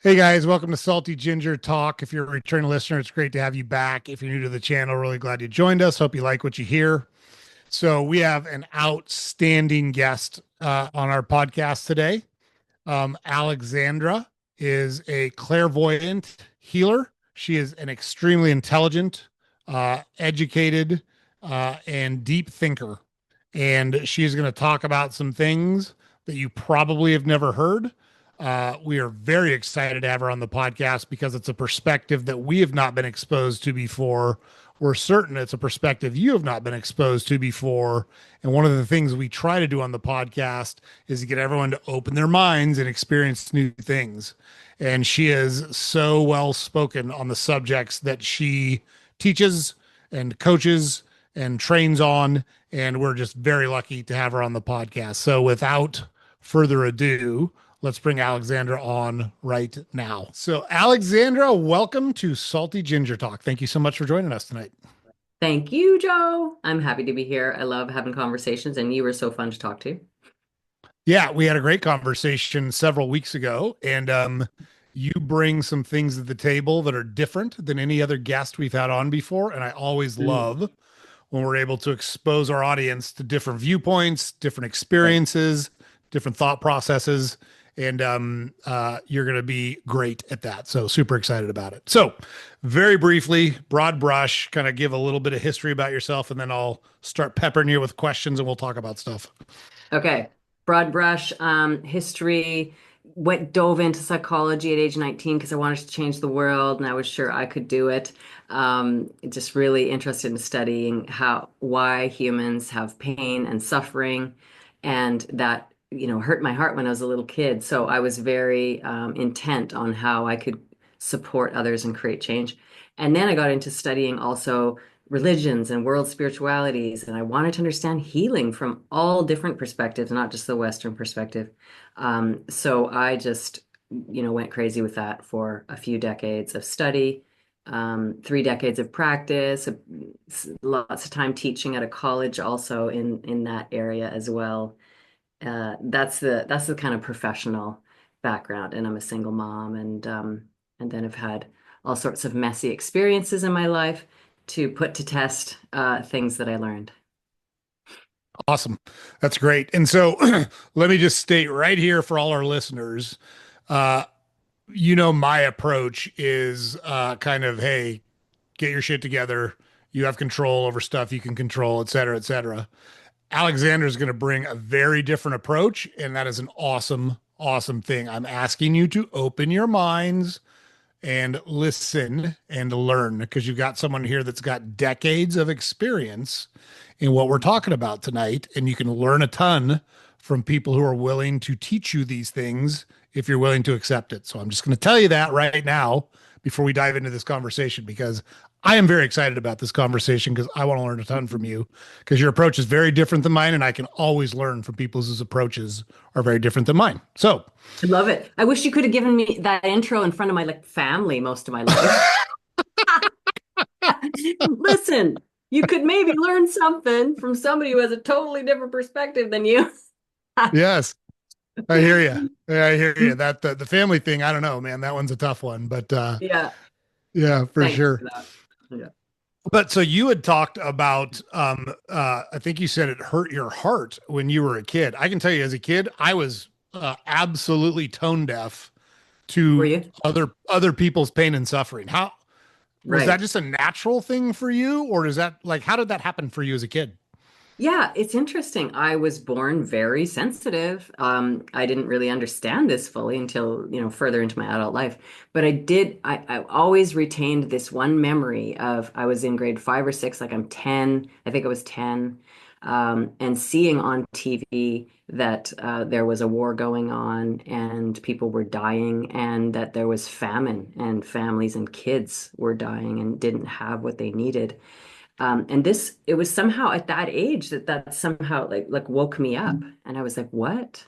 Hey guys, welcome to Salty Ginger Talk. If you're a returning listener, it's great to have you back. If you're new to the channel, really glad you joined us. Hope you like what you hear. So, we have an outstanding guest on our podcast today. Alexandra is a clairvoyant healer. She is an extremely intelligent, educated, and deep thinker. And she is going to talk about some things that you probably have never heard. We are very excited to have her on the podcast because it's a perspective that we have not been exposed to before. We're certain it's a perspective you have not been exposed to before. And one of the things we try to do on the podcast is to get everyone to open their minds and experience new things. And she is so well spoken on the subjects that she teaches and coaches and trains on. And we're just very lucky to have her on the podcast. So without further ado, let's bring Alexandra on right now. So, Alexandra, welcome to Salty Ginger Talk. Thank you so much for joining us tonight. Thank you, Joe. I'm happy to be here. I love having conversations, and you were so fun to talk to. Yeah, we had a great conversation several weeks ago, and you bring some things to the table that are different than any other guest we've had on before. And I always Mm, love when we're able to expose our audience to different viewpoints, different right. experiences, different thought processes. And you're going to be great at that. So, super excited about it. So, very briefly, broad brush, kind of give a little bit of history about yourself, and then I'll start peppering you with questions and we'll talk about stuff. Okay. Broad brush, history, dove into psychology at age 19 because I wanted to change the world and I was sure I could do it. Just really interested in studying why humans have pain and suffering, and that, hurt my heart when I was a little kid. So I was very intent on how I could support others and create change. And then I got into studying also religions and world spiritualities, and I wanted to understand healing from all different perspectives, not just the Western perspective. So I just, went crazy with that for a few decades of study, 3 decades of practice, lots of time teaching at a college also in that area as well. That's the kind of professional background, and I'm a single mom, and then I've had all sorts of messy experiences in my life to put to test things that I learned. Awesome. That's great. And so, let me just state right here for all our listeners, uh, my approach is kind of, hey, get your shit together. You have control over stuff you can control, et cetera, et cetera. Alexander is going to bring a very different approach, and that is an awesome, awesome thing. I'm asking you to open your minds and listen and learn because you've got someone here that's got decades of experience in what we're talking about tonight. And you can learn a ton from people who are willing to teach you these things if you're willing to accept it. So I'm just going to tell you that right now before we dive into this conversation because I am very excited about this conversation because I want to learn a ton from you because your approach is very different than mine. And I can always learn from people whose approaches are very different than mine. So, I love it. I wish you could have given me that intro in front of my family most of my life. Listen, you could maybe learn something from somebody who has a totally different perspective than you. yes, I hear you. Yeah, I hear you. That the family thing, I don't know, man. That one's a tough one, but Yeah, yeah, for thank you sure. for that. Yeah. But so you had talked about I think you said it hurt your heart when you were a kid. I can tell you as a kid, I was absolutely tone deaf Were to you? other people's pain and suffering. How was that Right. just a natural thing for you or is that like how did that happen for you as a kid? Yeah, it's interesting. I was born very sensitive. I didn't really understand this fully until, further into my adult life. But I always retained this one memory of I was in grade 5 or 6, like I'm 10, I think I was 10, and seeing on TV that there was a war going on and people were dying and that there was famine and families and kids were dying and didn't have what they needed. And it was somehow at that age that somehow like woke me up. And I was like, what?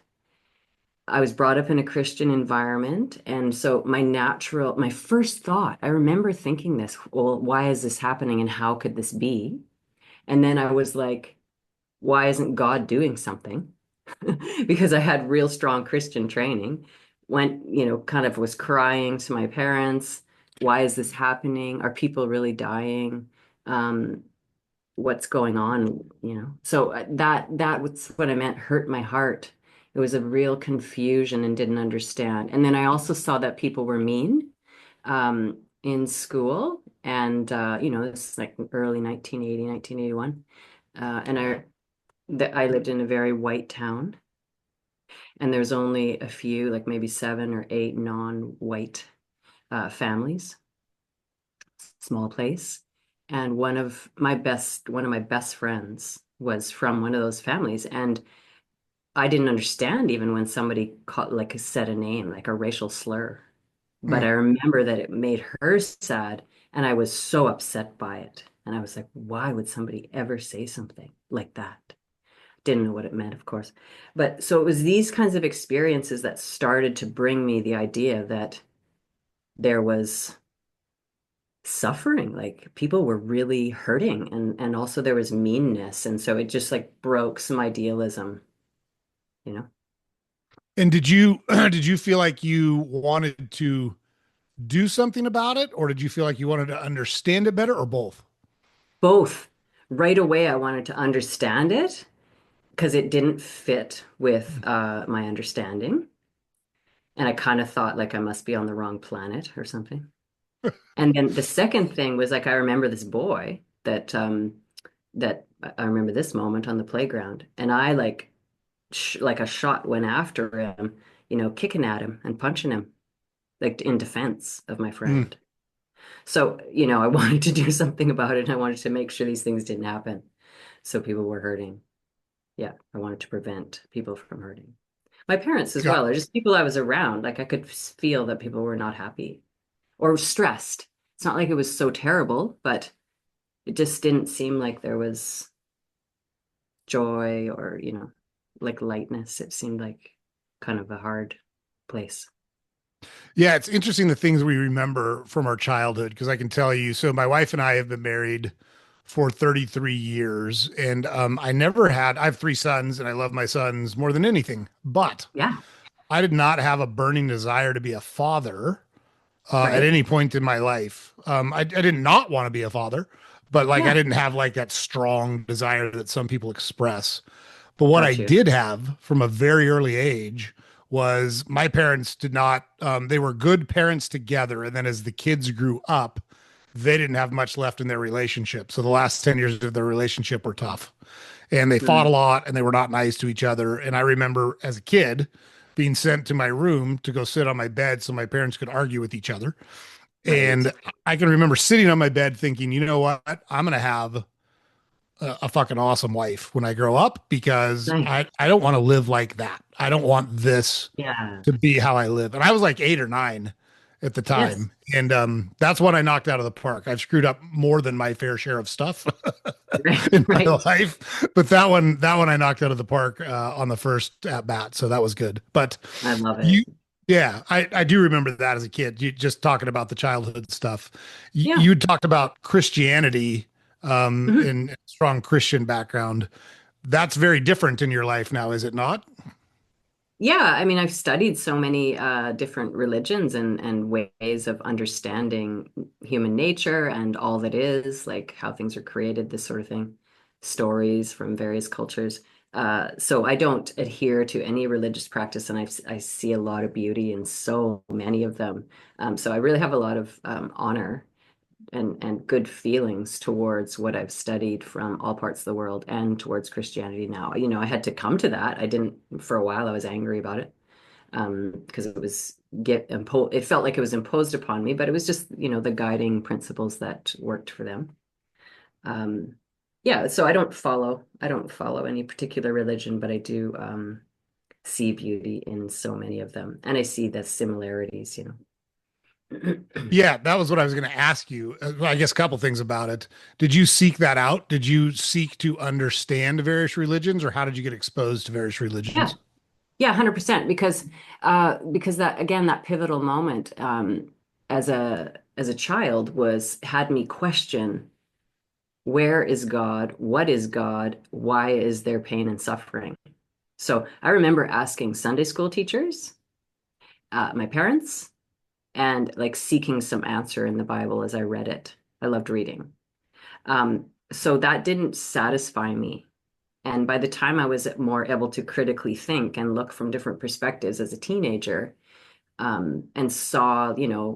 I was brought up in a Christian environment. And so my first thought, I remember thinking this, well, why is this happening and how could this be? And then I was like, why isn't God doing something? Because I had real strong Christian training. went, kind of was crying to my parents. Why is this happening? Are people really dying? Um, what's going on, So that was what I meant, hurt my heart. It was a real confusion and didn't understand. And then I also saw that people were mean in school. And this is like early 1980, 1981. And I lived in a very white town, and there's only a few, like maybe 7 or 8 non-white families, small place. And one of my best friends was from one of those families. And I didn't understand even when somebody like said a name, like a racial slur. But Mm. I remember that it made her sad, and I was so upset by it. And I was like, why would somebody ever say something like that? Didn't know what it meant, of course. But so it was these kinds of experiences that started to bring me the idea that there was suffering, like people were really hurting, and also there was meanness. And so it just like broke some idealism, you know. And did you did you feel like you wanted to do something about it, or did you feel like you wanted to understand it better, or both? Both. Right away, I wanted to understand it because it didn't fit with my understanding. And I kind of thought like I must be on the wrong planet or something. And then the second thing was like I remember this boy that I remember this moment on the playground, and I like a shot went after him, kicking at him and punching him like in defense of my Mm. friend. So, I wanted to do something about it, and I wanted to make sure these things didn't happen. So people were hurting. Yeah, I wanted to prevent people from hurting. My parents as Got well, or just people I was around. Like I could feel that people were not happy or stressed. It's not like it was so terrible, but it just didn't seem like there was joy or, like lightness. It seemed like kind of a hard place. Yeah, it's interesting the things we remember from our childhood because I can tell you. So my wife and I have been married for 33 years, and I have 3 sons, and I love my sons more than anything. But Yeah, I did not have a burning desire to be a father at right. any point in my life. I did not want to be a father, but like I Yeah, didn't have like that strong desire that some people express. But what I got you. did have from a very early age was my parents did not, they were good parents together. And then as the kids grew up, they didn't have much left in their relationship. So the last 10 years of their relationship were tough. And they fought a Mm, lot and they were not nice to each other. And I remember as a kid being sent to my room to go sit on my bed so my parents could argue with each other. right. And I can remember sitting on my bed thinking, you know what? I'm going to have a fucking awesome wife when I grow up because Nice. I don't want to live like that. I don't want this Yeah. to be how I live. And I was like 8 or 9 at the Yes. time. And that's what I knocked out of the park. I've screwed up more than my fair share of stuff Right. in my Right. life. But that one I knocked out of the park on the first at bat. So that was good. But I love you, it. yeah, I do remember that as a kid. You just talking about the childhood stuff. Yeah. You talked about Christianity Mhm. and strong Christian background. That's very different in your life now, is it not? Yeah, I mean, I've studied so many different religions and ways of understanding human nature and all that is, like how things are created, this sort of thing, stories from various cultures. So I don't adhere to any religious practice, and I see a lot of beauty in so many of them. So I really have a lot of honor and good feelings towards what I've studied from all parts of the world and towards Christianity now. I had to come to that. I didn't for a while. I was angry about it because it was get imposed. It felt like it was imposed upon me, but it was just the guiding principles that worked for them. Um, yeah, so I don't follow any particular religion, but I do see beauty in so many of them, and I see the similarities. Yeah, that was what I was going to ask you. I guess a couple things about it. Did you seek that out? Did you seek to understand various religions, or how did you get exposed to various Yeah. religions? Yeah, 100%, because that again, that pivotal moment as a child was had me question, where is God? What is God? Why is there pain and suffering? So I remember asking Sunday school teachers, my parents and like seeking some answer in the Bible as I read it. I loved reading. So that didn't satisfy me. And by the time I was more able to critically think and look from different perspectives as a teenager, and saw,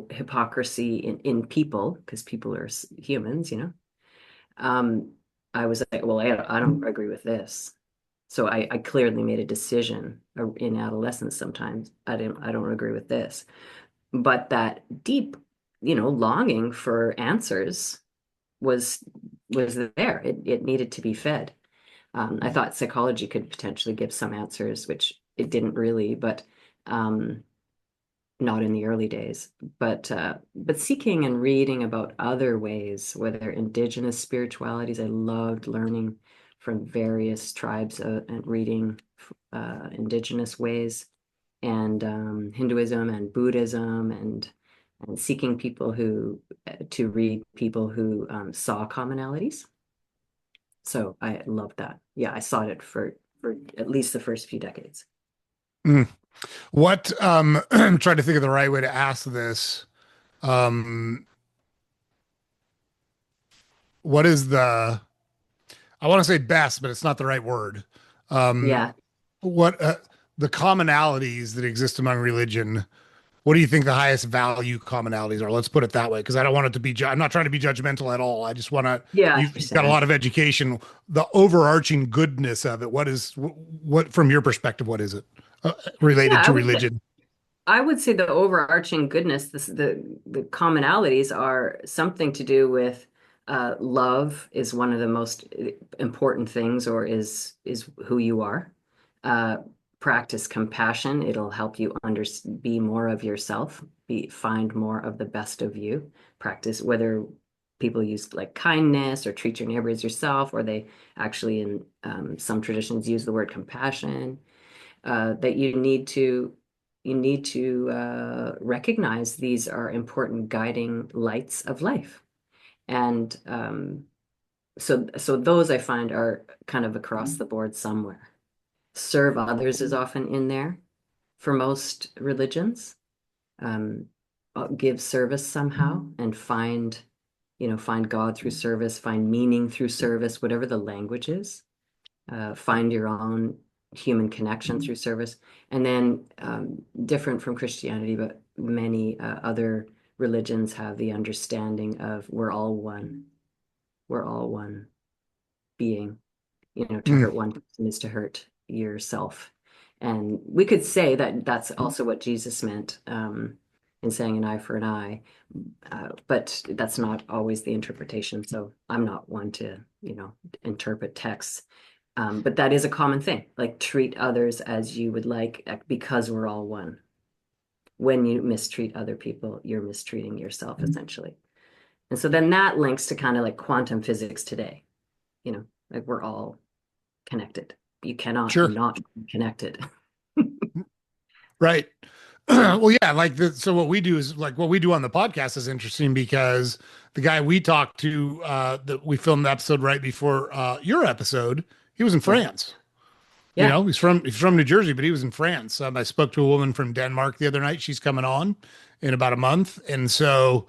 hypocrisy in people, because people are humans, um, I was like, well, I don't agree with this. So I clearly made a decision in adolescence sometimes. I don't agree with this. But that deep, longing for answers was was there. It needed to be fed. I thought psychology could potentially give some answers, which it didn't really, but um, not in the early days. But seeking and reading about other ways, whether indigenous spiritualities, I loved learning from various tribes and reading indigenous ways, and Hinduism and Buddhism, and seeking people who to read people who saw commonalities. So I loved that. Yeah, I sought it for at least the first few decades. Mm. What I'm trying to think of the right way to ask this. Um, what is the I want to say best, but it's not the right word. Um, Yeah. what the commonalities that exist among religion? What do you think the highest value commonalities are? Let's put it that way, because I don't want it to be. I'm not trying to be judgmental at all. I just want to. Yeah, I You've got a understand. lot of education. The overarching goodness of it. What from your perspective? What is it Yeah, related to religion? I would say the overarching goodness, the commonalities are something to do with love is one of the most important things, or is who you are. Uh, Practice compassion. It'll help you be more of yourself, find more of the best of you. Practice whether people use like kindness or treat your neighbor as yourself, or they actually in some traditions use the word compassion. That you need to recognize these are important guiding lights of life. And so those I find are kind of across the board somewhere. Serve others is often in there for most religions. Um, give service somehow and find God through service, find meaning through service, whatever the language is. Find your own human connection through service. And then, different from Christianity, but many other religions have the understanding of we're all one. We're all one being. To Mm, hurt one person is to hurt yourself. And we could say that that's also what Jesus meant, in saying an eye for an eye. But that's not always the interpretation. So I'm not one to, interpret texts. But that is a common thing, like treat others as you would like, because we're all one. When you mistreat other people, you're mistreating yourself essentially. And so then that links to kind of like quantum physics today, like we're all connected. You cannot sure. not be connected. Right. Well, yeah, so what we do is like what we do on the podcast is interesting because the guy we talked to that we filmed the episode right before your episode, he was in Yeah. France. Yeah. He's from New Jersey, but he was in France. I spoke to a woman from Denmark the other night. She's coming on in about a month, and so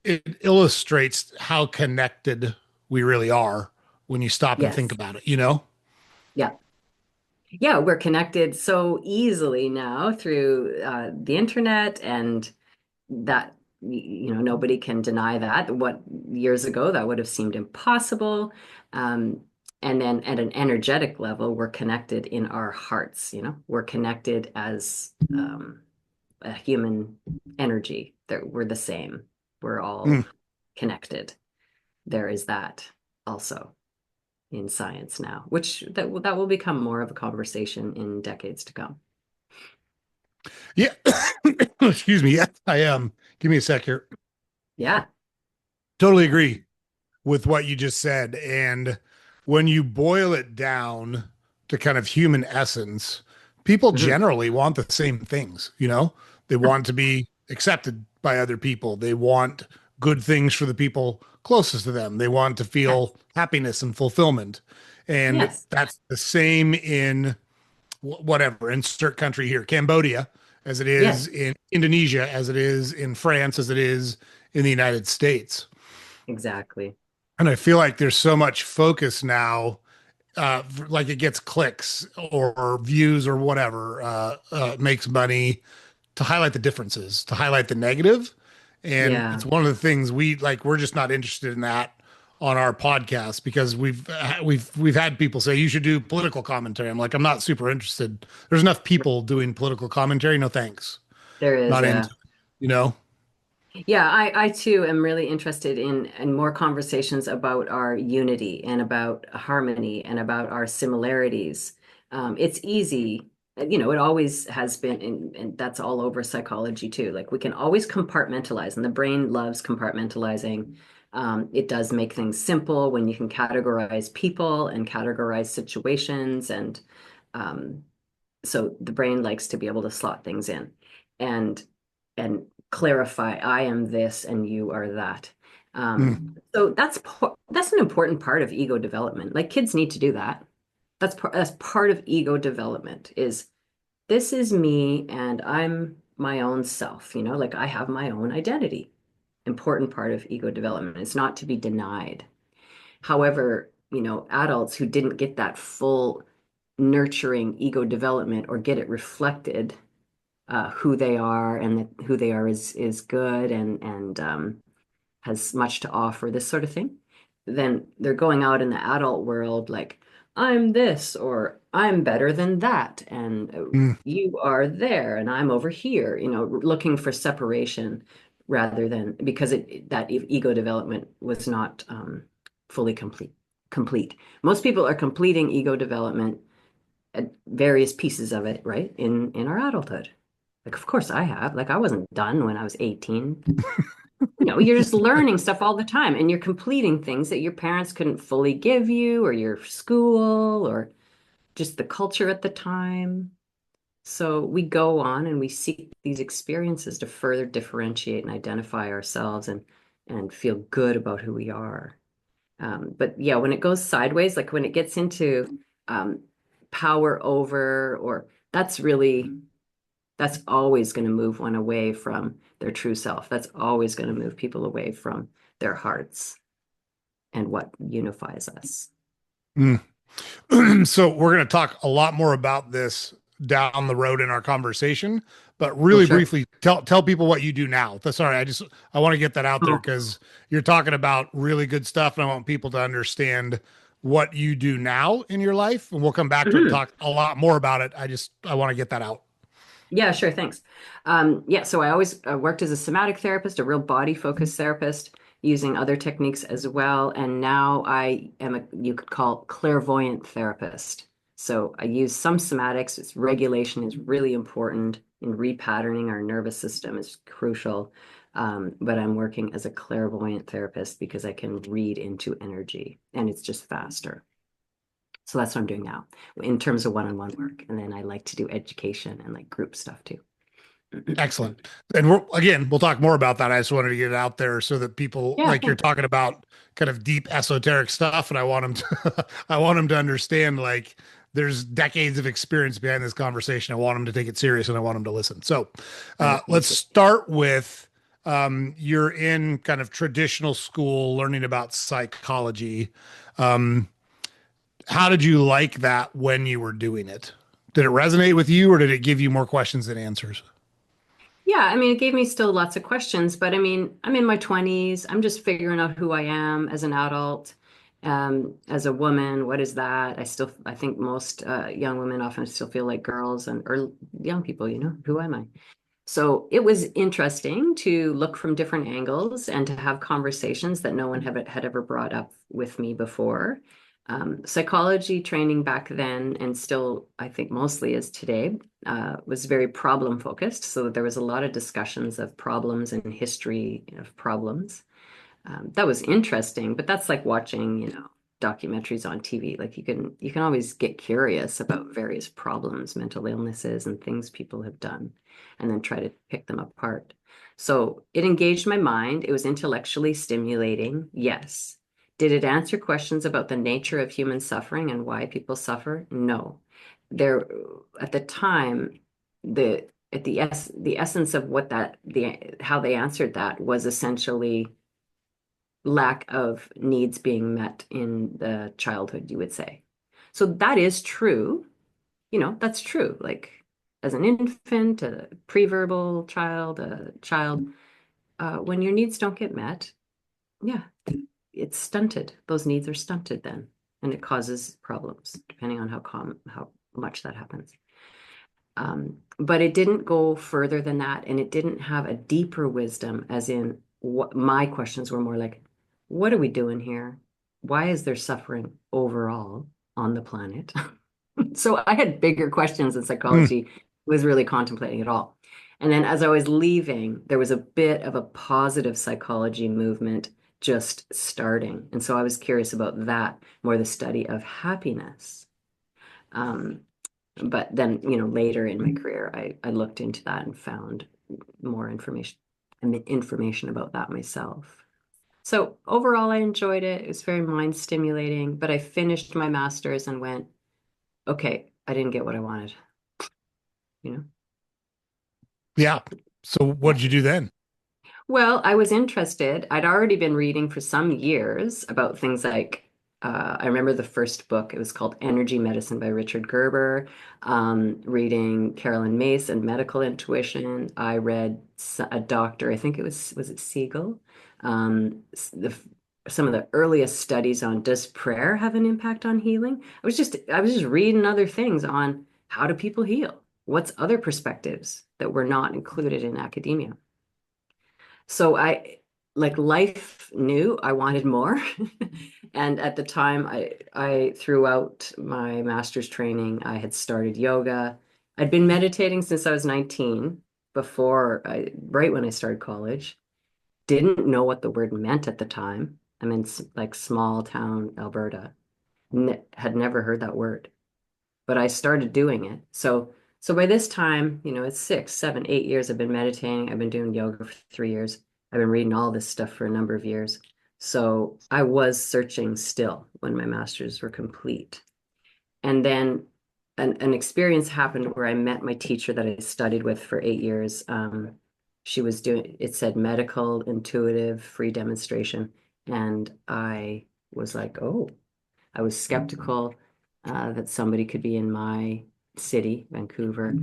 it illustrates how connected we really are when you stop and think Yes. about it. Yeah. Yeah. We're connected so easily now through the internet, and that nobody can deny that. What years ago that would have seemed impossible. um, and then at an energetic level, we're connected in our hearts. We're connected as a human energy, that we're the same. We're Mm. all connected. There is that also in science now, which that will become more of a conversation in decades to come. Yeah. Excuse me. Yeah, I am. Give me a sec here. Yeah. Totally agree with what you just said. And when you boil it down to kind of human essence, people Mhm. generally want the same things. They want to be accepted by other people. They want good things for the people closest to them. They want to Yes. feel happiness and fulfillment. And Yes. that's the same in whatever, insert country here, Cambodia, as it Yes, is in Indonesia, as it is in France, as it is in the United States. exactly. And I feel like there's so much focus now, like it gets clicks or views or whatever, makes money to highlight the differences, to highlight the negative. And Yeah. it's one of the things we're just not interested in that on our podcast because we've had people say you should do political commentary. I'm like, I'm not super interested. There's enough people doing political commentary. No thanks. There is, Not yeah. into it, you know? Yeah, I too am really interested in more conversations about our unity and about harmony and about our similarities. It's easy, it always has been, and that's all over psychology too. Like we can always compartmentalize, and the brain loves compartmentalizing. It does make things simple when you can categorize people and categorize situations, and um, so the brain likes to be able to slot things in and and clarify I am this and you are that. Mm, So that's an important part of ego development. Like kids need to do that. That's part of ego development is this is me and I'm my own self, like I have my own identity. Important part of ego development. It's not to be denied. However, adults who didn't get that full nurturing ego development or get it reflected who they are and that who they are is good and has much to offer, this sort of thing, then they're going out in the adult world like, I'm this or I'm better than that, and mm, you are there and I'm over here, looking for separation rather than because that ego development was not fully complete. Most people are completing ego development at various pieces of it, right? In our adulthood. Like, of course I have. Like, I wasn't done when I was 18. You're just learning stuff all the time and you're completing things that your parents couldn't fully give you or your school or just the culture at the time. So we go on and we seek these experiences to further differentiate and identify ourselves and feel good about who we are. But yeah, when it goes sideways, like when it gets into um, power over, or that's always going to move one away from their true self. That's always going to move people away from their hearts and what unifies us. mm. So we're going to talk a lot more about this down the road in our conversation, but Oh, really sure. briefly tell people what you do now. Sorry, I want to get that out there Oh. because you're talking about really good stuff and I want people to understand what you do now in your life and we'll come back to it and Mhm. talk a lot more about it. I want to get that out. Yeah, sure. Thanks. Yeah, so I always worked as a somatic therapist, a real body focused therapist, using other techniques as well. And now I am you could call clairvoyant therapist. So I use some somatics. Its regulation is really important in repatterning our nervous system is crucial. But I'm working as a clairvoyant therapist because I can read into energy and it's just faster. So that's what I'm doing now in terms of one-on-one work. And then I like to do education and like group stuff too. Excellent. And we'll talk more about that. I just wanted to get it out there so that people Yeah, like you're thanks. talking about kind of deep esoteric stuff. And I want them to, I want them to understand like there's decades of experience behind this conversation. I want them to take it serious and I want them to listen. So Oh, let's thank you. start with you're in kind of traditional school learning about psychology. Um, how did you like that when you were doing it? Did it resonate with you or did it give you more questions than answers? Yeah, I mean, it gave me still lots of questions, but I mean, I'm in my 20s. I'm just figuring out who I am as an adult, as a woman. What is that? I think most young women often still feel like girls or young people, who am I? So it was interesting to look from different angles and to have conversations that no one had ever brought up with me before. Psychology training back then, and still, I think mostly is today, was very problem focused. So there was a lot of discussions of problems and history of problems. That was interesting, but that's like watching, documentaries on TV. Like you can always get curious about various problems, mental illnesses, and things people have done, and then try to pick them apart. So it engaged my mind. It was intellectually stimulating. Yes. Did it answer questions about the nature of human suffering and why people suffer? No. There, at the time, the at the essence of what how they answered that was essentially lack of needs being met in the childhood, you would say. So that is true. That's true. Like as an infant, a pre-verbal child, a child, when your needs don't get met, yeah, it's stunted. Those needs are stunted then, and it causes problems depending on how much that happens. But it didn't go further than that, and it didn't have a deeper wisdom, as in what my questions were more like, what are we doing here? Why is there suffering overall on the planet? So I had bigger questions than Hmm. psychology was really contemplating at all. And then as I was leaving, there was a bit of a positive psychology movement just starting. And so I was curious about that, more the study of happiness. Um, but then, later in my career, I looked into that and found more information about that myself. So overall, I enjoyed it. It was very mind stimulating, but I finished my master's and went, okay, I didn't get what I wanted, you know? Yeah. So what Yeah. did you do then? Well, I was interested. I'd already been reading for some years about things like, I remember the first book, it was called Energy Medicine by Richard Gerber. Reading Carolyn Mace and Medical Intuition. I read a doctor, I think was it Siegel? Some of the earliest studies on does prayer have an impact on healing? I was just reading other things on how do people heal? What's other perspectives that were not included in academia? So like life knew I wanted more. And at the time I throughout my master's training, I had started yoga. I'd been meditating since I was 19, right when I started college. Didn't know what the word meant at the time. I'm in like small town Alberta. Had never heard that word, but I started doing it. So by this time, it's 6, 7, 8 years I've been meditating. I've been doing yoga for 3 years. I've been reading all this stuff for a number of years. So I was searching still when my masters were complete. And then an experience happened where I met my teacher that I studied with for 8 years. She was doing, it said medical, intuitive, free demonstration. And I was like, oh, I was skeptical that somebody could be in my city, Vancouver.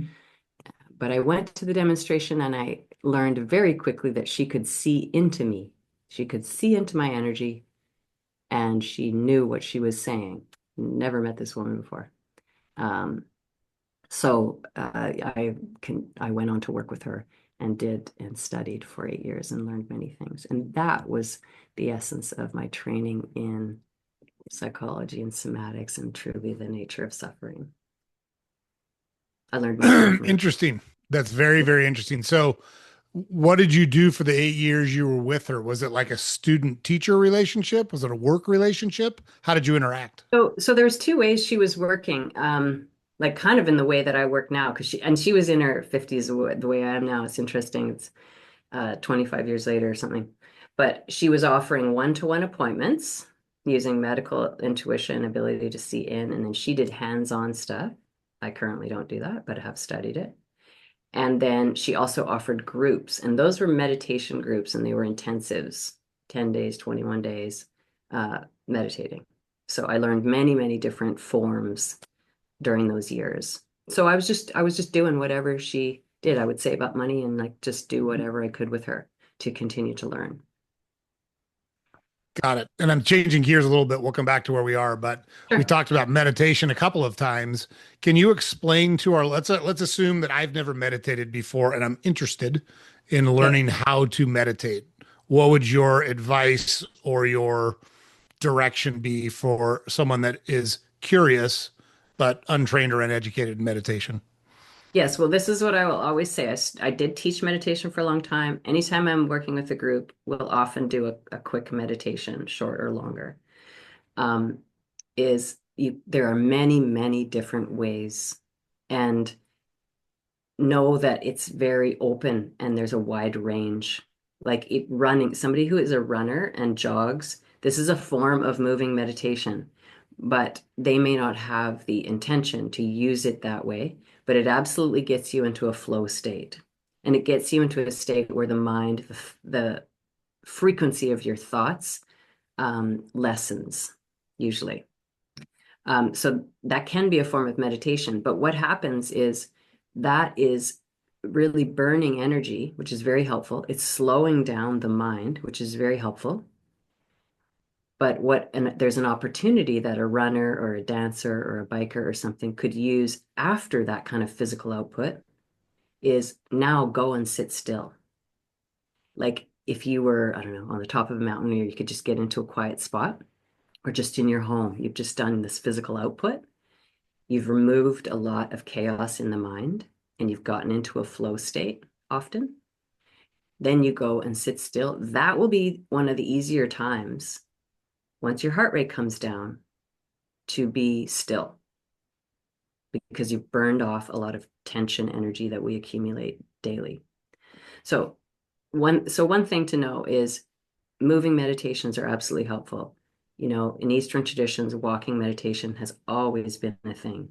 But I went to the demonstration and I learned very quickly that she could see into me. She could see into my energy and she knew what she was saying. Never met this woman before. Um, so I went on to work with her and did and studied for 8 years and learned many things. And that was the essence of my training in psychology and somatics and truly the nature of suffering. I learned much more from her. Interesting. That's very, very interesting. So what did you do for the 8 years you were with her? Was it like a student teacher relationship? Was it a work relationship? How did you interact? So there's two ways she was working, like kind of in the way that I work now, because she was in her 50s the way I am now. It's interesting. It's 25 years later or something. But she was offering one-to-one appointments using medical intuition, ability to see in, and then she did hands-on stuff. I currently don't do that, but have studied it. And then she also offered groups, and those were meditation groups, and they were intensives, 10 days, 21 days, meditating. So I learned many, many different forms during those years. So I was just doing whatever she did. I would save up money and like just do whatever I could with her to continue to learn. Got it. And I'm changing gears a little bit. We'll come back to where we are, but we've Sure. talked about meditation a couple of times. Can you explain to our let's assume that I've never meditated before and I'm interested in Okay. learning how to meditate. What would your advice or your direction be for someone that is curious but untrained or uneducated in meditation? Yes, well, this is what I will always say. I did teach meditation for a long time. Anytime I'm working with a group, we'll often do a quick meditation, short or longer. Um, there are many, many different ways. And know that it's very open and there's a wide range. Like running, somebody who is a runner and jogs, this is a form of moving meditation, but they may not have the intention to use it that way. but it absolutely gets you into a flow state. And it gets you into a state where the mind, the frequency of your thoughts lessens, usually. So that can be a form of meditation. But what happens is that is really burning energy, which is very helpful. It's slowing down the mind, which is very helpful. But and there's an opportunity that a runner or a dancer or a biker or something could use after that kind of physical output is now go and sit still. Like if you were, I don't know, on the top of a mountain, or you could just get into a quiet spot, or just in your home, you've just done this physical output. You've removed a lot of chaos in the mind and you've gotten into a flow state often. Then you go and sit still. That will be one of the easier times once your heart rate comes down to be still because you've burned off a lot of tension energy that we accumulate daily. So one thing to know is moving meditations are absolutely helpful. You know, in Eastern traditions, walking meditation has always been a thing.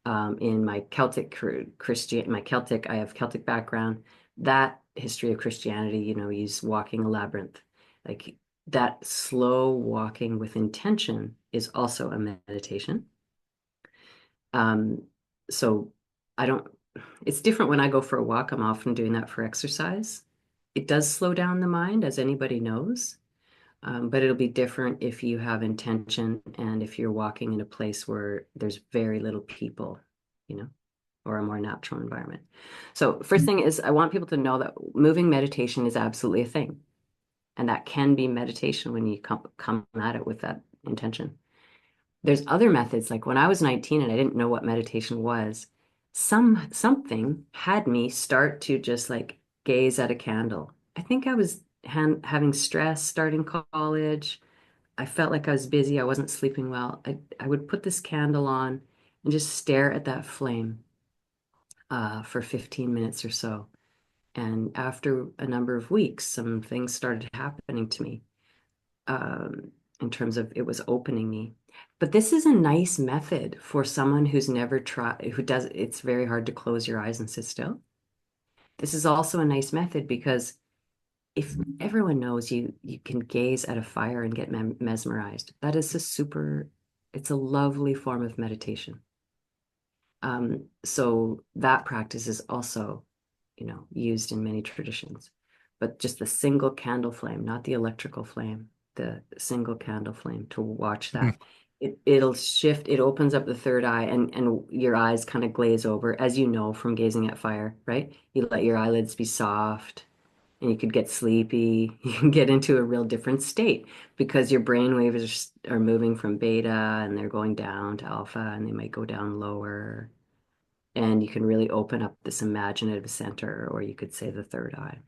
In my I have Celtic background. That history of Christianity, you know, use walking a labyrinth. Like that slow walking with intention is also a meditation. Um, so I don't, it's different when I go for a walk. I'm often doing that for exercise. It does slow down the mind, as anybody knows. But it'll be different if you have intention and if you're walking in a place where there's very little people, you know, or a more natural environment. So first thing is I want people to know that moving meditation is absolutely a thing. And that can be meditation when you come at it with that intention. There's other methods, like when I was 19 and I didn't know what meditation was, something had me start to just like gaze at a candle. I think I was having stress starting college. I felt like I was busy. I wasn't sleeping well. I would put this candle on and just stare at that flame for 15 minutes or so. And after a number of weeks, some things started happening to me in terms of it was opening me. But this is a nice method for someone who's never tried, who does, it's very hard to close your eyes and sit still. This is also a nice method because if everyone knows you can gaze at a fire and get mesmerized. That is a super, it's a lovely form of meditation. So that practice is also, you know, used in many traditions. But just the single candle flame, not the electrical flame, the single candle flame to watch that. It'll shift, it opens up the third eye and your eyes kind of glaze over, as you know from gazing at fire, right? You let your eyelids be soft and you could get sleepy. You can get into a real different state because your brain waves are moving from beta and they're going down to alpha and they might go down lower. And you can really open up this imaginative center, or you could say the third eye.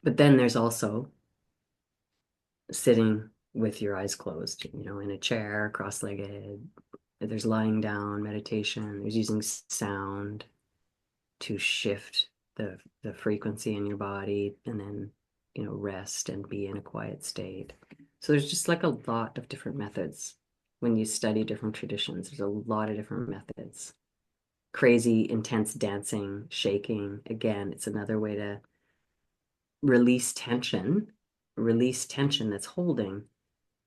But then there's also sitting with your eyes closed, you know, in a chair, cross-legged. There's lying down meditation. There's using sound to shift the frequency in your body and then, you know, rest and be in a quiet state. So there's just like a lot of different methods. When you study different traditions, there's a lot of different methods. Crazy, intense dancing, shaking. Again, it's another way to release tension that's holding,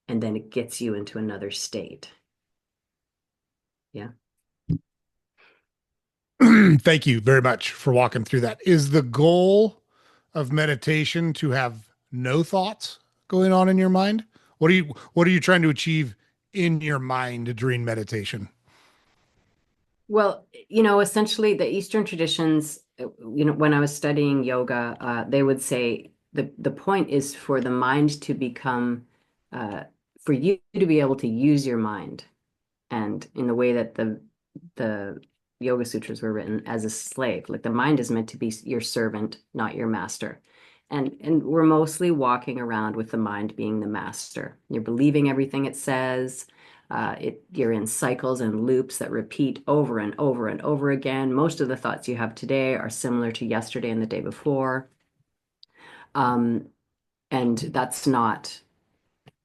and then it gets you into another state. Yeah. Thank you very much for walking through that. Is the goal of meditation to have no thoughts going on in your mind? What are you trying to achieve in your mind during meditation? Well, you know, essentially the Eastern traditions, you know, when I was studying yoga, they would say the point is for the mind to become, for you to be able to use your mind, and in the way that the Yoga Sutras were written, as a slave. Like the mind is meant to be your servant, not your master. And we're mostly walking around with the mind being the master. You're believing everything it says. You're in cycles and loops that repeat over and over and over again. Most of the thoughts you have today are similar to yesterday and the day before. Um, and that's not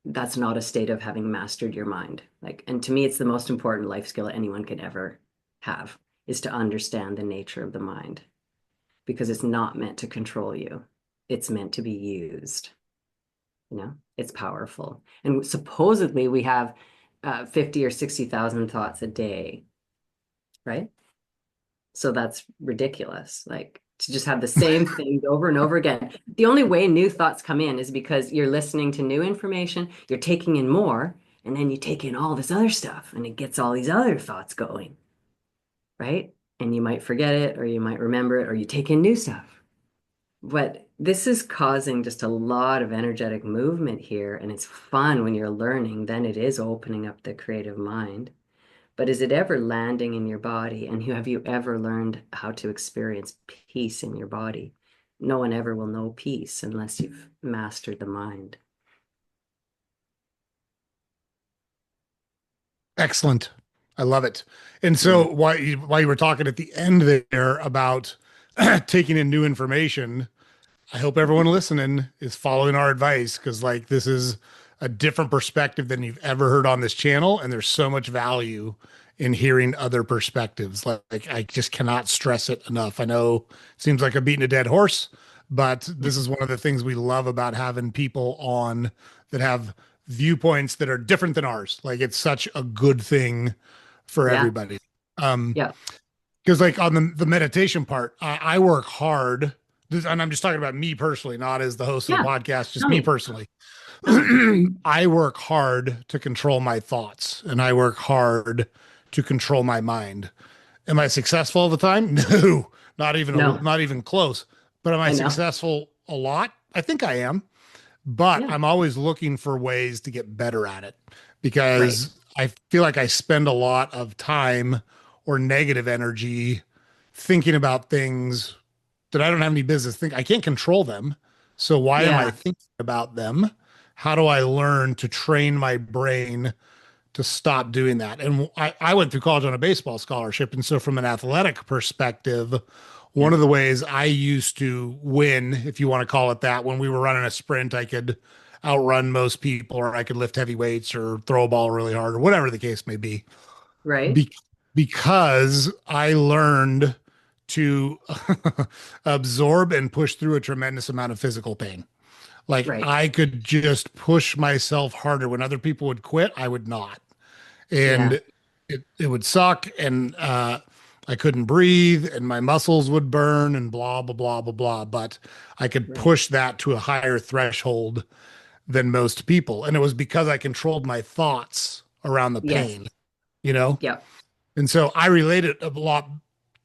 a state of having mastered your mind. Like, and to me, it's the most important life skill anyone could ever have is to understand the nature of the mind, because it's not meant to control you. It's meant to be used. It's powerful. And supposedly we have 50 or 60,000 thoughts a day, right? So that's ridiculous. Like to just have the same things over and over again. The only way new thoughts come in is because you're listening to new information, you're taking in more, and then you take in all this other stuff and it gets all these other thoughts going, right? And you might forget it or you might remember it or you take in new stuff. But this is causing just a lot of energetic movement here, and it's fun when you're learning. Then it is opening up the creative mind. But is it ever landing in your body? And have you ever learned how to experience peace in your body? No one ever will know peace unless you've mastered the mind. Excellent. I love it. And Yeah. so while you were talking at the end there about taking in new information, I hope everyone listening is following our advice because like this is a different perspective than you've ever heard on this channel, and there's so much value in hearing other perspectives. Like I just cannot stress it enough. I know it seems like I'm beating a dead horse, but this is one of the things we love about having people on that have viewpoints that are different than ours. Like it's such a good thing for Yeah. everybody. Um, Yeah. because like on the meditation part, I work hard. And I'm just talking about me personally, not as the host of the Yeah. podcast, just Tell me me. personally. Tell me. I work hard to control my thoughts and I work hard to control my mind. Am I successful all the time? No, No, not even close. But am I I know. successful a lot? I think I am, but Yeah. I'm always looking for ways to get better at it Right. because I feel like I spend a lot of time or negative energy thinking about things that I don't have any business think. I can't control them. So why am I Yeah. thinking about them? How do I learn to train my brain to stop doing that? And I went through college on a baseball scholarship. And so from an athletic perspective, one Yeah. of the ways I used to win, if you want to call it that, when we were running a sprint, I could outrun most people, or I could lift heavy weights or throw a ball really hard, or whatever the case may be. Right. Be- because I learned to absorb and push through a tremendous amount of physical pain. Like Right. I could just push myself harder. When other people would quit, I would not. Yeah. And it would suck. And I couldn't breathe and my muscles would burn and blah, blah, blah, blah, blah. But I could Right. push that to a higher threshold than most people. And it was because I controlled my thoughts around the Yes. pain, you know? Yeah. And so I related a lot.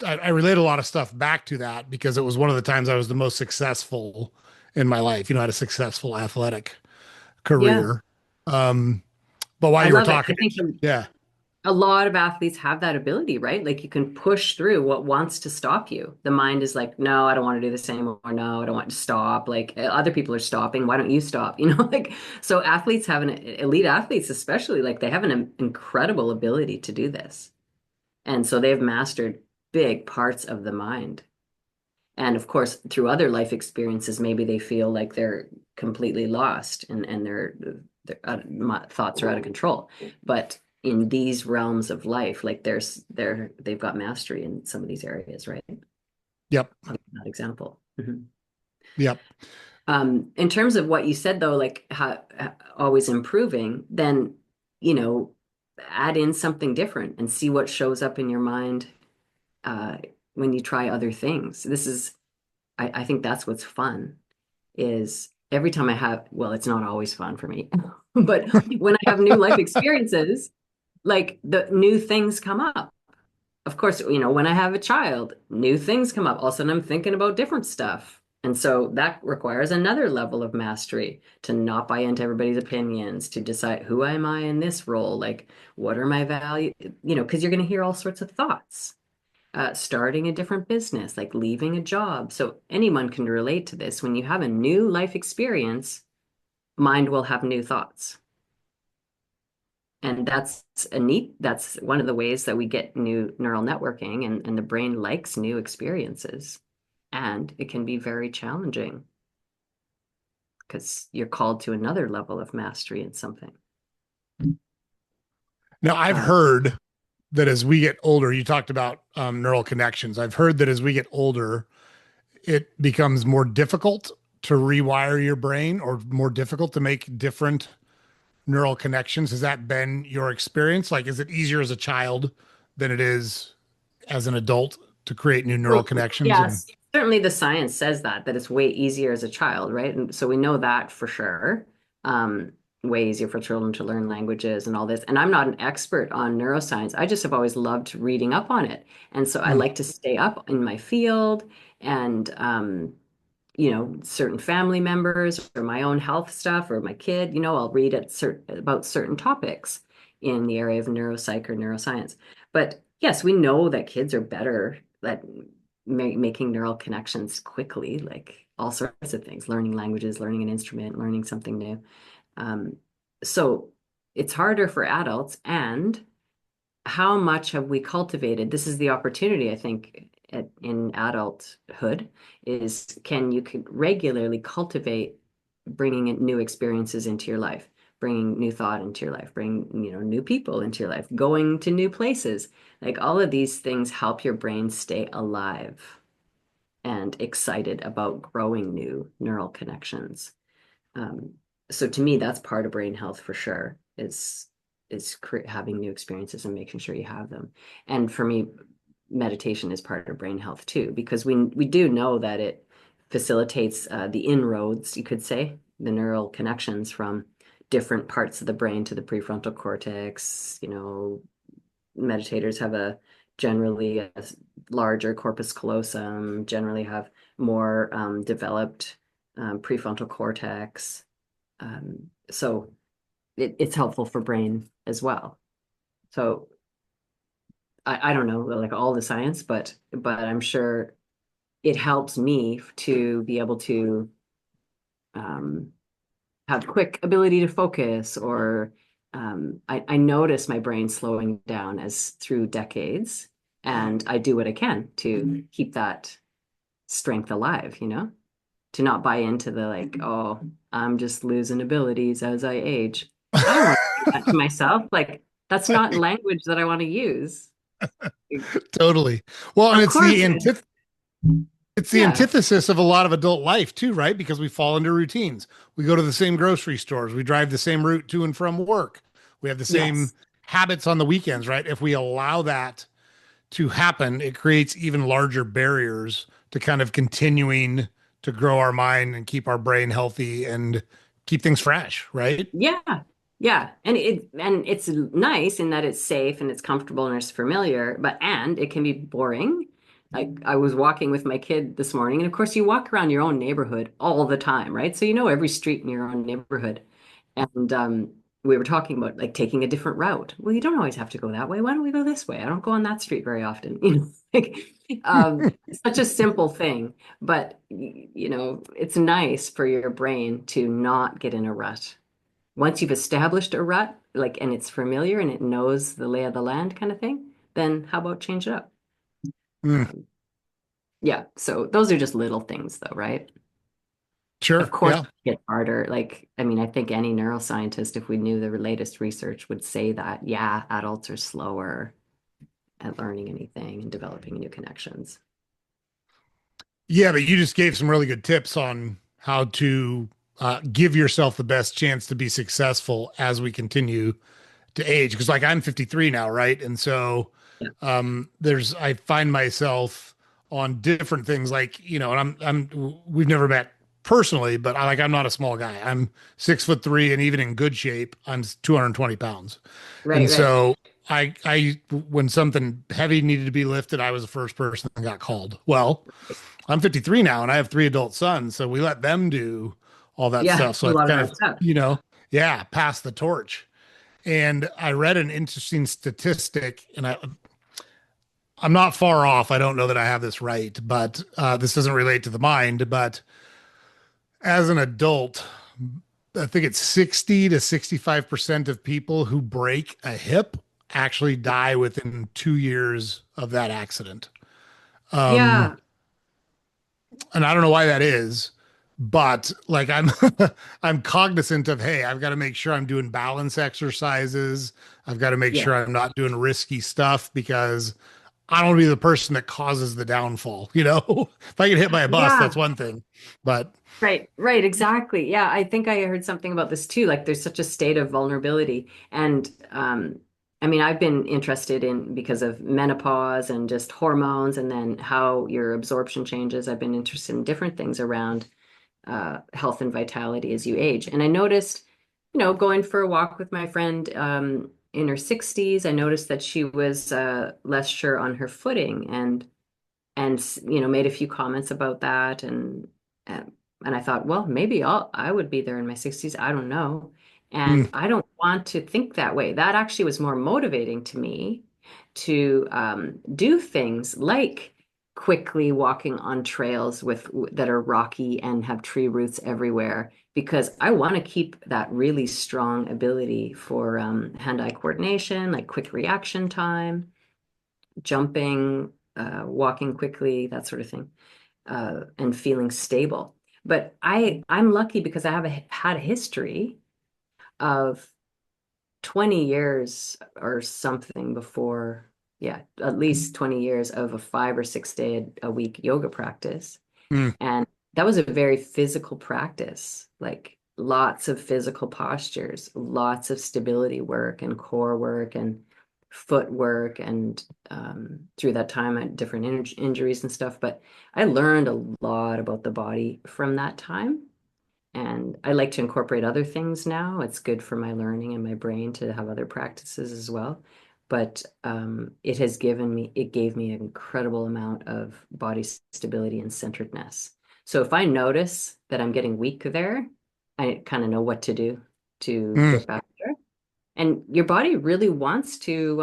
I relate a lot of stuff back to that because it was one of the times I was the most successful in my life. You know, I had a successful athletic Yeah. career. Um, but while I you were love it. talking, I think yeah, a lot of athletes have that ability, right? Like you can push through what wants to stop you. The mind is like, no, I don't want to do this anymore. No, I don't want to stop. Like other people are stopping. Why don't you stop? Like so athletes have elite athletes, especially like they have an incredible ability to do this. And so they've mastered big parts of the mind. And of course, through other life experiences, maybe they feel like they're completely lost and thoughts are out of control. But in these realms of life, like they've got mastery in some of these areas, right? yep, I'll give that example. Mhm. yep, In terms of what you said though, like how always improving, then you know, add in something different and see what shows up in your mind uh, when you try other things. I think that's what's fun is every time I have, well, it's not always fun for me, but when I have new life experiences, like the new things come up. Of course, when I have a child, new things come up. All of a sudden, I'm thinking about different stuff. And so that requires another level of mastery to not buy into everybody's opinions, to decide who am I in this role? Like, what are my values? Because you're going to hear all sorts of thoughts starting a different business, like leaving a job. So anyone can relate to this. When you have a new life experience, mind will have new thoughts. And that's one of the ways that we get new neural networking, and the brain likes new experiences. And it can be very challenging because you're called to another level of mastery in something. now I've Uh, heard that as we get older, you talked about neural connections. I've heard that as we get older, it becomes more difficult to rewire your brain or more difficult to make different neural connections. Has that been your experience? Like, is it easier as a child than it is as an adult to create new neural Well, connections? And yes, certainly the science says that it's way easier as a child, right? And so we know that for sure. Um, Way easier for children to learn languages and all this. And I'm not an expert on neuroscience. I just have always loved reading up on it. And so I mm, like to stay up in my field and certain family members or my own health stuff or my kid, I'll read about certain topics in the area of neuropsych or neuroscience. But yes, we know that kids are better at making neural connections quickly, like all sorts of things, learning languages, learning an instrument, learning something new. Um, so it's harder for adults. And how much have we cultivated? This is the opportunity, I think, in adulthood is can you could regularly cultivate bringing in new experiences into your life, bringing new thought into your life, bring, new people into your life, going to new places. Like all of these things help your brain stay alive and excited about growing new neural connections. Um, so to me, that's part of brain health for sure. Having new experiences and making sure you have them. And for me, meditation is part of brain health too, because we do know that it facilitates the inroads, you could say, the neural connections from different parts of the brain to the prefrontal cortex. Meditators have a generally a larger corpus callosum, generally have more developed prefrontal cortex. So it's helpful for brain as well. So I don't know like all the science, but I'm sure it helps me to be able to um, have quick ability to focus or I notice my brain slowing down as through decades, and I do what I can to keep that strength alive, to not buy into the like, oh, I'm just losing abilities as I age. I don't want to do that to myself. Like, that's not language that I want to use. totally. Well, and Of course, it's the yeah, antithesis of a lot of adult life too, right? Because we fall into routines. We go to the same grocery stores. We drive the same route to and from work. We have the same yes. habits on the weekends, right? If we allow that to happen, it creates even larger barriers to kind of continuing to grow our mind and keep our brain healthy and keep things fresh, right? Yeah. Yeah. And it's nice in that it's safe and it's comfortable and it's familiar, and it can be boring. Like I was walking with my kid this morning, and of course you walk around your own neighborhood all the time, right? So you know every street in your own neighborhood. And we were talking about like taking a different route. Well, you don't always have to go that way. Why don't we go this way? I don't go on that street very often. Like it's such a simple thing, but it's nice for your brain to not get in a rut. Once you've established a rut, like, and it's familiar and it knows the lay of the land kind of thing, then how about change it up? Mm, Um, yeah, so those are just little things though, right? Of sure. course, Yeah. it gets harder. Like, I mean, I think any neuroscientist, if we knew the latest research, would say that, yeah, adults are slower at learning anything and developing new connections. Yeah, but you just gave some really good tips on how to give yourself the best chance to be successful as we continue to age. Because, like, I'm 53 now, right? And so Yeah. I find myself on different things, like, and we've never met personally, but I'm not a small guy. I'm 6'3", and even in good shape, I'm 220 pounds. Right, And right. so when something heavy needed to be lifted, I was the first person that got called. Well, I'm 53 now and I have three adult sons, so we let them do all that Yeah, stuff. So a I've lot of kind that of, stuff. yeah, passed the torch. And I read an interesting statistic, and I'm not far off. I don't know that I have this right, but this doesn't relate to the mind. But as an adult, I think it's 60 to 65% of people who break a hip actually die within 2 years of that accident. Um, Yeah, and I don't know why that is, but like I'm cognizant of, hey, I've got to make sure I'm doing balance exercises. I've got to make Yeah. sure I'm not doing risky stuff because I don't want to be the person that causes the downfall, you know? If I get hit by a bus, Yeah. that's one thing. But Right, right, exactly. Yeah, I think I heard something about this too. Like there's such a state of vulnerability. And I mean, I've been interested in because of menopause and just hormones and then how your absorption changes. I've been interested in different things around health and vitality as you age. And I noticed, going for a walk with my friend in her 60s, I noticed that she was less sure on her footing and made a few comments about that and and I thought, well, maybe I would be there in my 60s. I don't know. mm, And I don't want to think that way. That actually was more motivating to me to do things like quickly walking on trails with that are rocky and have tree roots everywhere because I want to keep that really strong ability for hand-eye coordination, like quick reaction time, jumping, walking quickly, that sort of thing, and feeling stable. But I'm lucky because I have had a history of 20 years or something before, yeah, at least 20 years of a 5 or 6 day a week yoga practice. mm. And that was a very physical practice, like lots of physical postures, lots of stability work and core work and footwork. And through that time, I had different injuries and stuff. But I learned a lot about the body from that time. And I like to incorporate other things now. It's good for my learning and my brain to have other practices as well. But it gave me an incredible amount of body stability and centeredness. So if I notice that I'm getting weak there, I kind of know what to do to Mm. get back there. And your body really wants to,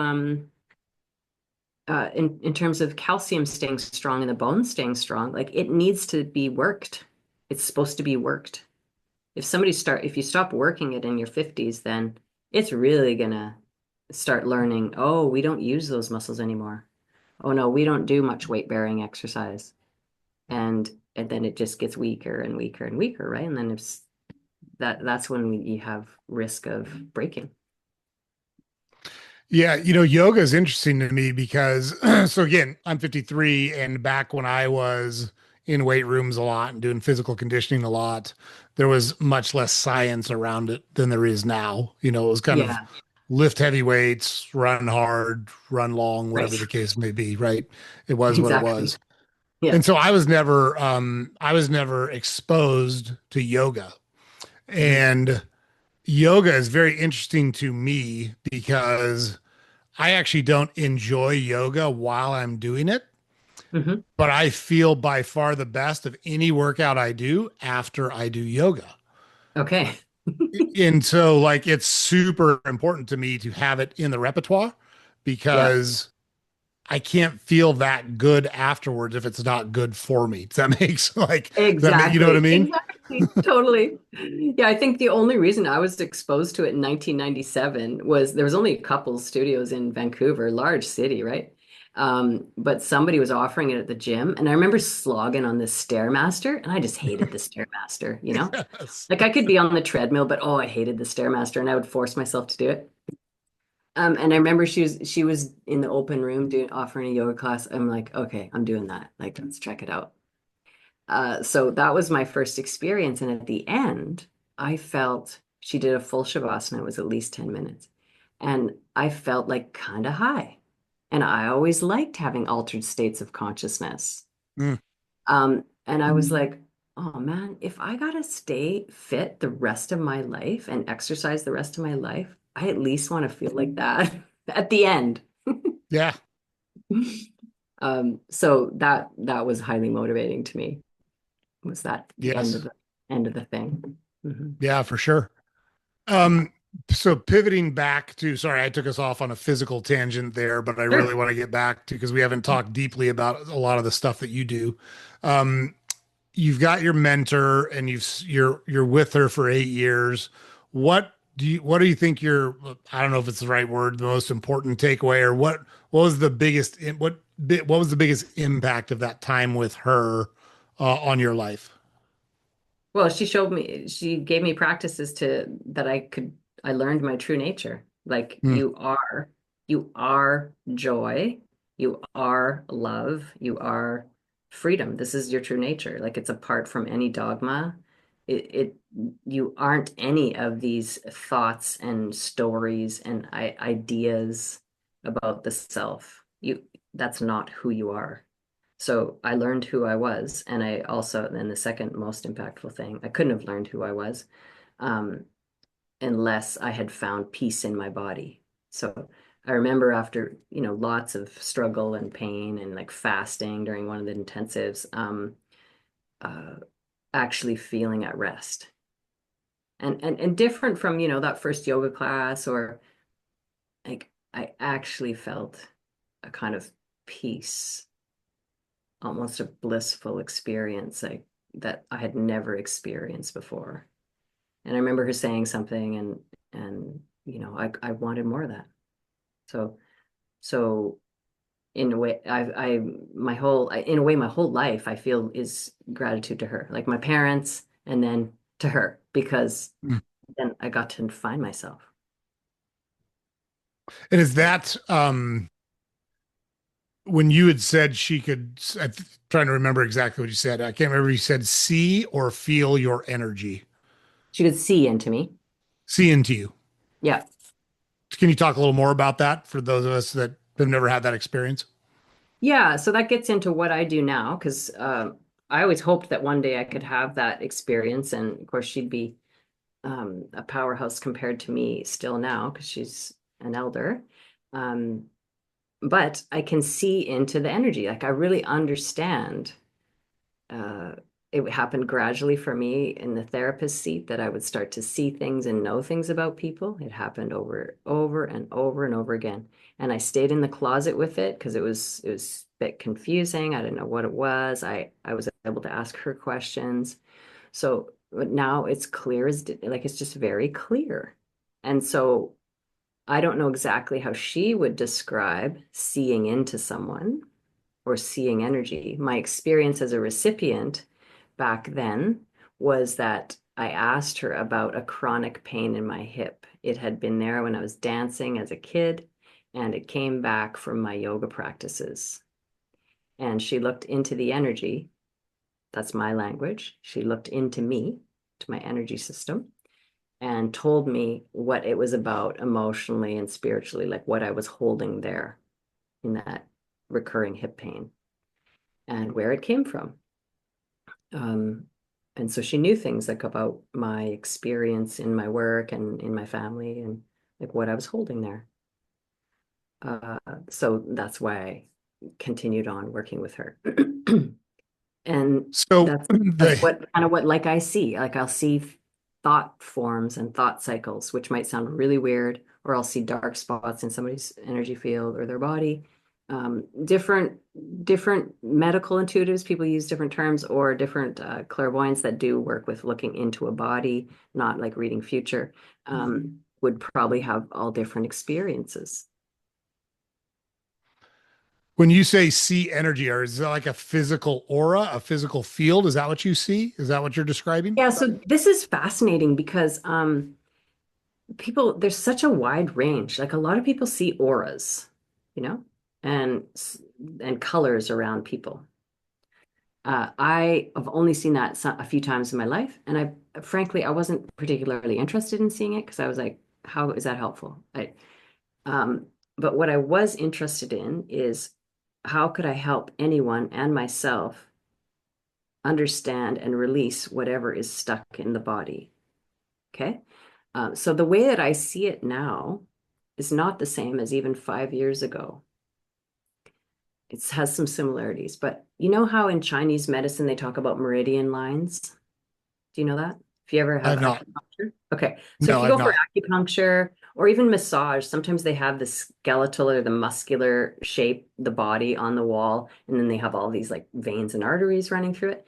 in terms of calcium staying strong and the bones staying strong, like it needs to be worked. It's supposed to be worked. If you stop working it in your 50s, then it's really gonna start learning, oh, we don't use those muscles anymore. Oh no, we don't do much weight bearing exercise. And then it just gets weaker and weaker and weaker, right? And then that's when you have risk of breaking. Yeah, yoga is interesting to me because so again, I'm 53 and back when I was in weight rooms a lot and doing physical conditioning a lot, there was much less science around it than there is now. It was kind of Yeah, lift heavy weights, run hard, run long, whatever right. the case may be, right? It was what it Exactly. was. Yeah. And so I was never exposed to yoga. Hmm. And yoga is very interesting to me because I actually don't enjoy yoga while I'm doing it, Hmm. but I feel by far the best of any workout I do after I do yoga. Okay. And so, like, it's super important to me to have it in the repertoire Yeah. because I can't feel that good afterwards if it's not good for me. Does that does that make, you know what I Exactly. mean? Exactly. Totally. Yeah, I think the only reason I was exposed to it in 1997 was there was only a couple studios in Vancouver, large city, right? But somebody was offering it at the gym, and I remember slogging on this Stairmaster, and I just hated the Stairmaster. Yes. Like I could be on the treadmill, but oh, I hated the Stairmaster, and I would force myself to do it. And I remember she was in the open room doing offering a yoga class. I'm like, okay, I'm doing that. Like, let's check it out. So that was my first experience. And at the end, I felt she did a full shavasana. It was at least 10 minutes. And I felt like kind of high. And I always liked having altered states of consciousness. Mm, And I was like, oh man, if I gotta stay fit the rest of my life and exercise the rest of my life, I at least want to feel like that at the end. yeah. So that was highly motivating to me. Was that the end of Yes. the thing? Hmm. Yeah, for sure. Yeah. Um, so pivoting back to, sorry, I took us off on a physical tangent there, but I really Sure. want to get back to because we haven't talked deeply about a lot of the stuff that you do. Um, you've got your mentor and you're with her for 8 years. What do you think I don't know if it's the right word, the most important takeaway or what was the biggest what was the biggest impact of that time with her on your life? Well, she gave me practices to that I learned my true nature. Like Hmm. you are joy, you are love, you are freedom. This is your true nature. Like it's apart from any dogma. It you aren't any of these thoughts and stories and ideas about the self. That's not who you are. So I learned who I was, and I also, then the second most impactful thing, I couldn't have learned who I was um, unless I had found peace in my body. So I remember after, lots of struggle and pain and like fasting during one of the intensives, uh, actually feeling at rest. And different from, that first yoga class or like I actually felt a kind of peace, almost a blissful experience like that I had never experienced before. And I remember her saying something and I wanted more of that. So so in a way I my whole in a way my whole life I feel is gratitude to her, like my parents and then to her because Hmm. then I got to find myself. And is that when you had said she could, trying to remember exactly what you said. I can't remember if you said see or feel your energy. She could see into me. See into you. Yeah. Can you talk a little more about that for those of us that have never had that experience? Yeah, so that gets into what I do now because I always hoped that one day I could have that experience. And of course, she'd be a powerhouse compared to me still now because she's an elder. Um, but I can see into the energy. Like I really understand. Uh, it happened gradually for me in the therapist seat that I would start to see things and know things about people. It happened over and over and over again. And I stayed in the closet with it because it was a bit confusing. I didn't know what it was. I was able to ask her questions. So but now it's clear as like it's just very clear. And so I don't know exactly how she would describe seeing into someone or seeing energy. My experience as a recipient back then was that I asked her about a chronic pain in my hip. It had been there when I was dancing as a kid, and it came back from my yoga practices. And she looked into the energy. That's my language. She looked into me, to my energy system, and told me what it was about emotionally and spiritually, like what I was holding there in that recurring hip pain and where it came from. Um, and so she knew things like about my experience in my work and in my family and like what I was holding there. Uh, so that's why I continued on working with her. And So that's the what kind of what like I see. Like I'll see thought forms and thought cycles, which might sound really weird, or I'll see dark spots in somebody's energy field or their body. Different medical intuitives, people use different terms, or different clairvoyants that do work with looking into a body, not like reading future, would probably have all different experiences. when you say see energy, or is that like a physical aura, a physical field? Is that what you see? Is that what you're describing? Yeah, so this is fascinating because there's such a wide range. Like a lot of people see auras, you know, and and colors around people. I have only seen that a few times in my life, and frankly I wasn't particularly interested in seeing it because I was like, how is that helpful? Um, but what I was interested in is how could I help anyone and myself understand and release whatever is stuck in the body? Okay. So the way that I see it now is not the same as even 5 years ago. It has some similarities, but you know how in Chinese medicine they talk about meridian lines? Do you know that? If you ever I have have not. acupuncture? Okay. So if No, you I've go for not. acupuncture or even massage, sometimes they have the skeletal or the muscular shape, the body on the wall, and then they have all these like veins and arteries running through it.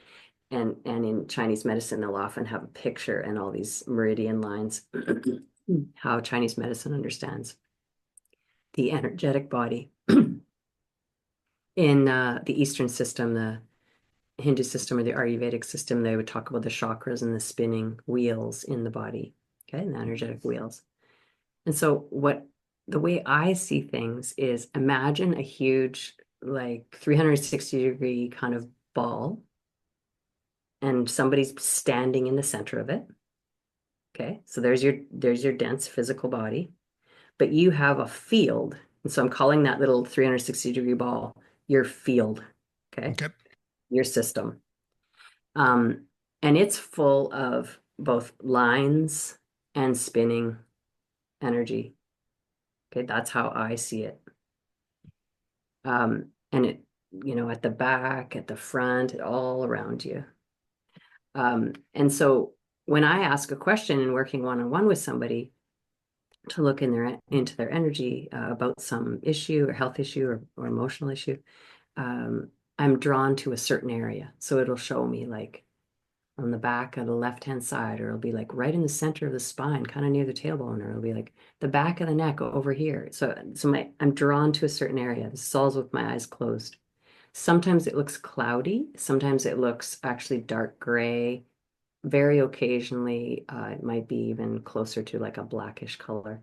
And in Chinese medicine, they'll often have a picture and all these meridian lines, how Chinese medicine understands the energetic body. In the Eastern system, Hindu system or the Ayurvedic system, they would talk about the chakras and the spinning wheels in the body, okay, and the energetic wheels. And so the way I see things is imagine a huge, like 360-degree kind of ball, and somebody's standing in the center of it. Okay, so there's your dense physical body, but you have a field. And so I'm calling that little 360-degree ball your field, okay, Okay. your system. Um, and it's full of both lines and spinning energy. Okay, that's how I see it. And it, at the back, at the front, all around you. And so when I ask a question and working one-on-one with somebody to look into their energy about some issue or health issue or emotional issue, I'm drawn to a certain area. So it'll show me like on the back of the left-hand side, or it'll be like right in the center of the spine, kind of near the tailbone, or it'll be like the back of the neck over here. So I'm drawn to a certain area. This is all with my eyes closed. Sometimes it looks cloudy. Sometimes it looks actually dark gray. Very occasionally, it might be even closer to like a blackish color.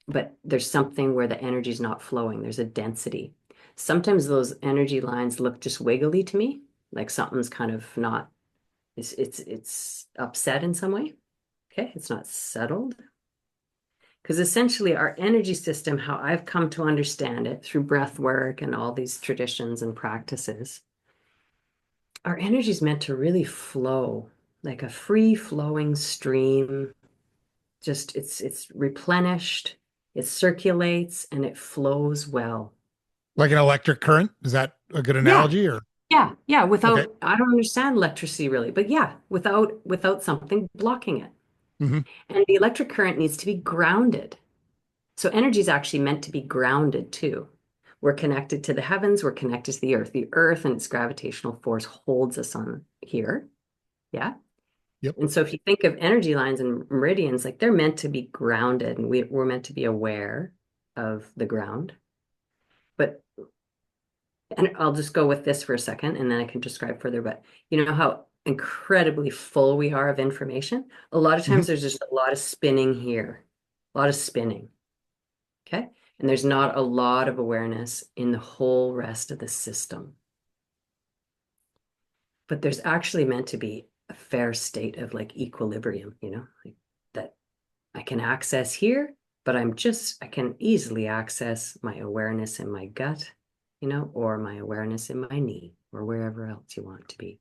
But there's something where the energy is not flowing. There's a density. Sometimes those energy lines look just wiggly to me, like something's kind of not, it's upset in some way. Okay, it's not settled. Because essentially our energy system, how I've come to understand it through breath work and all these traditions and practices, our energy is meant to really flow like a free flowing stream. Just it's replenished, it circulates, and it flows well. Like an electric current. Is that a good Yeah, analogy or? yeah. Okay. I don't understand electricity really, but yeah, without something blocking it. Hmm. And the electric current needs to be grounded. So energy is actually meant to be grounded too. We're connected to the heavens, we're connected to the earth. The earth and its gravitational force holds us on here. Yeah. Yep. And so if you think of energy lines and meridians, like they're meant to be grounded, and we're meant to be aware of the ground. But, and I'll just go with this for a second and then I can describe further. But you know how incredibly full we are of information? A lot of Hmm. times there's just a lot of spinning here, a lot of spinning. Okay. And there's not a lot of awareness in the whole rest of the system. But there's actually meant to be a fair state of like equilibrium, like that I can access here, but I can easily access my awareness in my gut, or my awareness in my knee or wherever else you want it to be.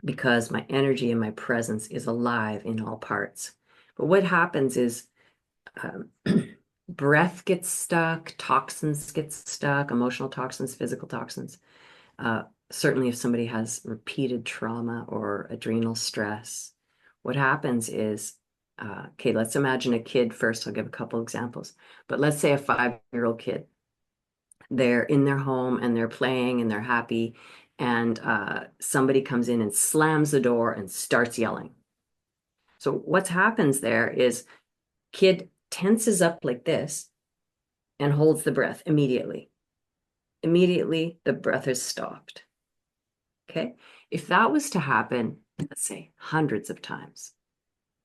Because my energy and my presence is alive in all parts. But what happens is um, breath gets stuck, toxins get stuck, emotional toxins, physical toxins. Uh, Certainly, if somebody has repeated trauma or adrenal stress, what happens is, okay, let's imagine a kid first. I'll give a couple examples, but let's say a 5-year-old kid. They're in their home and they're playing and they're happy, and somebody comes in and slams the door and starts yelling. So what happens there is kid tenses up like this and holds the breath immediately. Immediately, the breath is stopped. Okay. If that was to happen, let's say hundreds of times,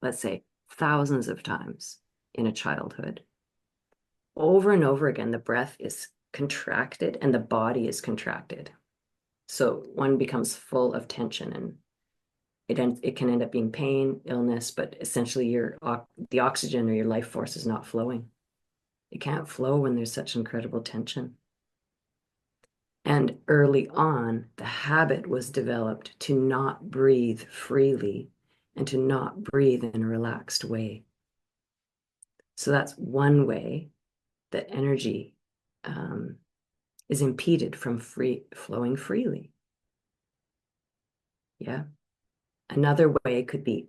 let's say thousands of times in a childhood, over and over again, the breath is contracted and the body is contracted. So one becomes full of tension, and it can end up being pain, illness, but essentially the oxygen or your life force is not flowing. It can't flow when there's such incredible tension. And early on, the habit was developed to not breathe freely and to not breathe in a relaxed way. So that's one way that energy is impeded from flowing freely. Yeah. Another way could be,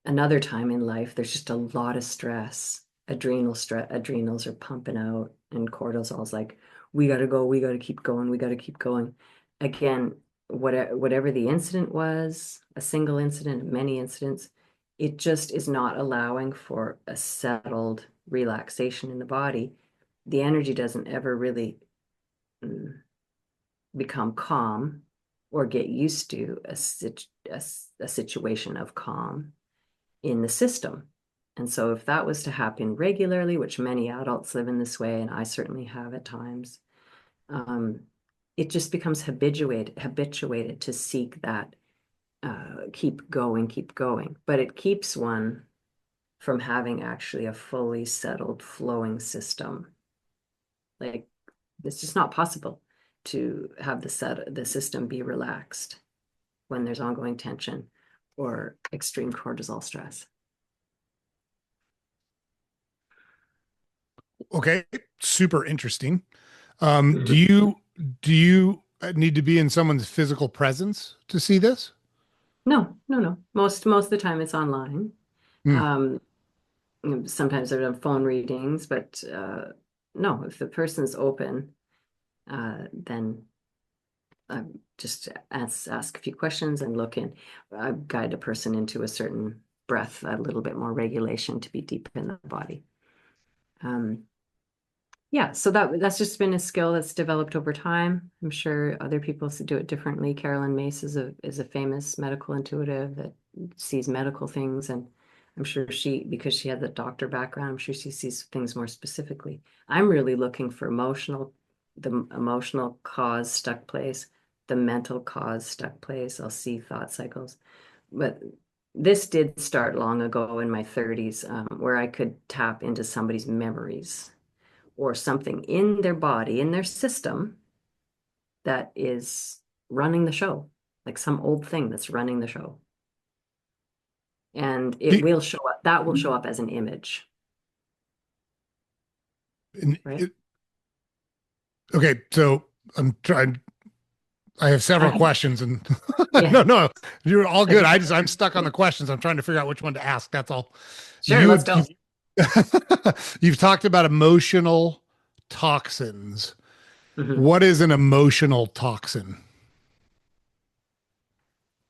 another time in life, there's just a lot of stress. Adrenals are pumping out, and cortisol's like, we got to go, we got to keep going, we got to keep going. Again, whatever the incident was, a single incident, many incidents, it just is not allowing for a settled relaxation in the body. The energy doesn't ever really mm, become calm or get used to a situation of calm in the system. And so if that was to happen regularly, which many adults live in this way, and I certainly have at times, um, it just becomes habituated to seek that, keep going, keep going. But it keeps one from having actually a fully settled, flowing system. Like it's just not possible to have the system be relaxed when there's ongoing tension or extreme cortisol stress. Okay, super interesting. Do you need to be in someone's physical presence to see this? No, no, no. Most of the time it's online. Hmm. Um, Sometimes there are phone readings, but no, if the person's open, then I just ask a few questions and look in. I guide a person into a certain breath, a little bit more regulation to be deep in the body. Um, yeah, so that's just been a skill that's developed over time. I'm sure other people do it differently. Carolyn Mace is a famous medical intuitive that sees medical things, and I'm sure because she had the doctor background, I'm sure she sees things more specifically. I'm really looking for the emotional cause stuck place, the mental cause stuck place. I'll see thought cycles, but this did start long ago in my 30s, where I could tap into somebody's memories or something in their body, in their system that is running the show, like some old thing that's running the show. And it Do- will show up, that will show up as an image, and right? okay, so I'm trying. I have several I, questions, and yeah, no, you're all good. okay, I'm stuck on the questions. I'm trying to figure out which one to ask. That's all. sure, let's You go. you've, you've talked about emotional toxins. Mhm. What is an emotional toxin?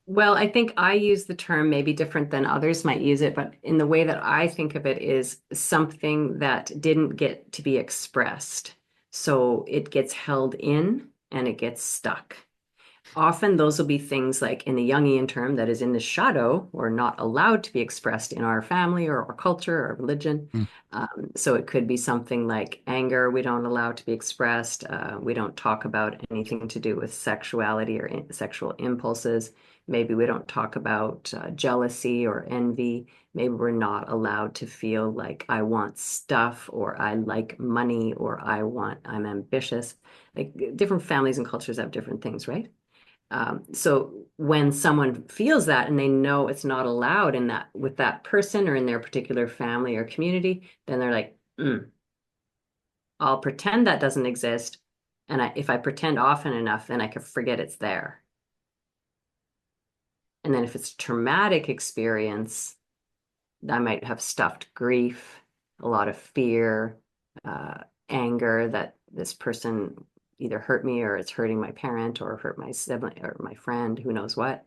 Well, I think I use the term maybe different than others might use it, but in the way that I think of it is something that didn't get to be expressed. So it gets held in and it gets stuck. Often those will be things like in the Jungian term that is in the shadow or not allowed to be expressed in our family or our culture or religion. Hmm. So it could be something like anger we don't allow to be expressed. We don't talk about anything to do with sexuality or sexual impulses. Maybe we don't talk about jealousy or envy. Maybe we're not allowed to feel like I want stuff or I like money or I'm ambitious. Like different families and cultures have different things, right? So when someone feels that and they know it's not allowed in that with that person or in their particular family or community, then they're like, I'll pretend that doesn't exist. And if I pretend often enough, then I can forget it's there. And then if it's a traumatic experience, I might have stuffed grief, a lot of fear, anger that this person either hurt me or it's hurting my parent or hurt my sibling or my friend, who knows what.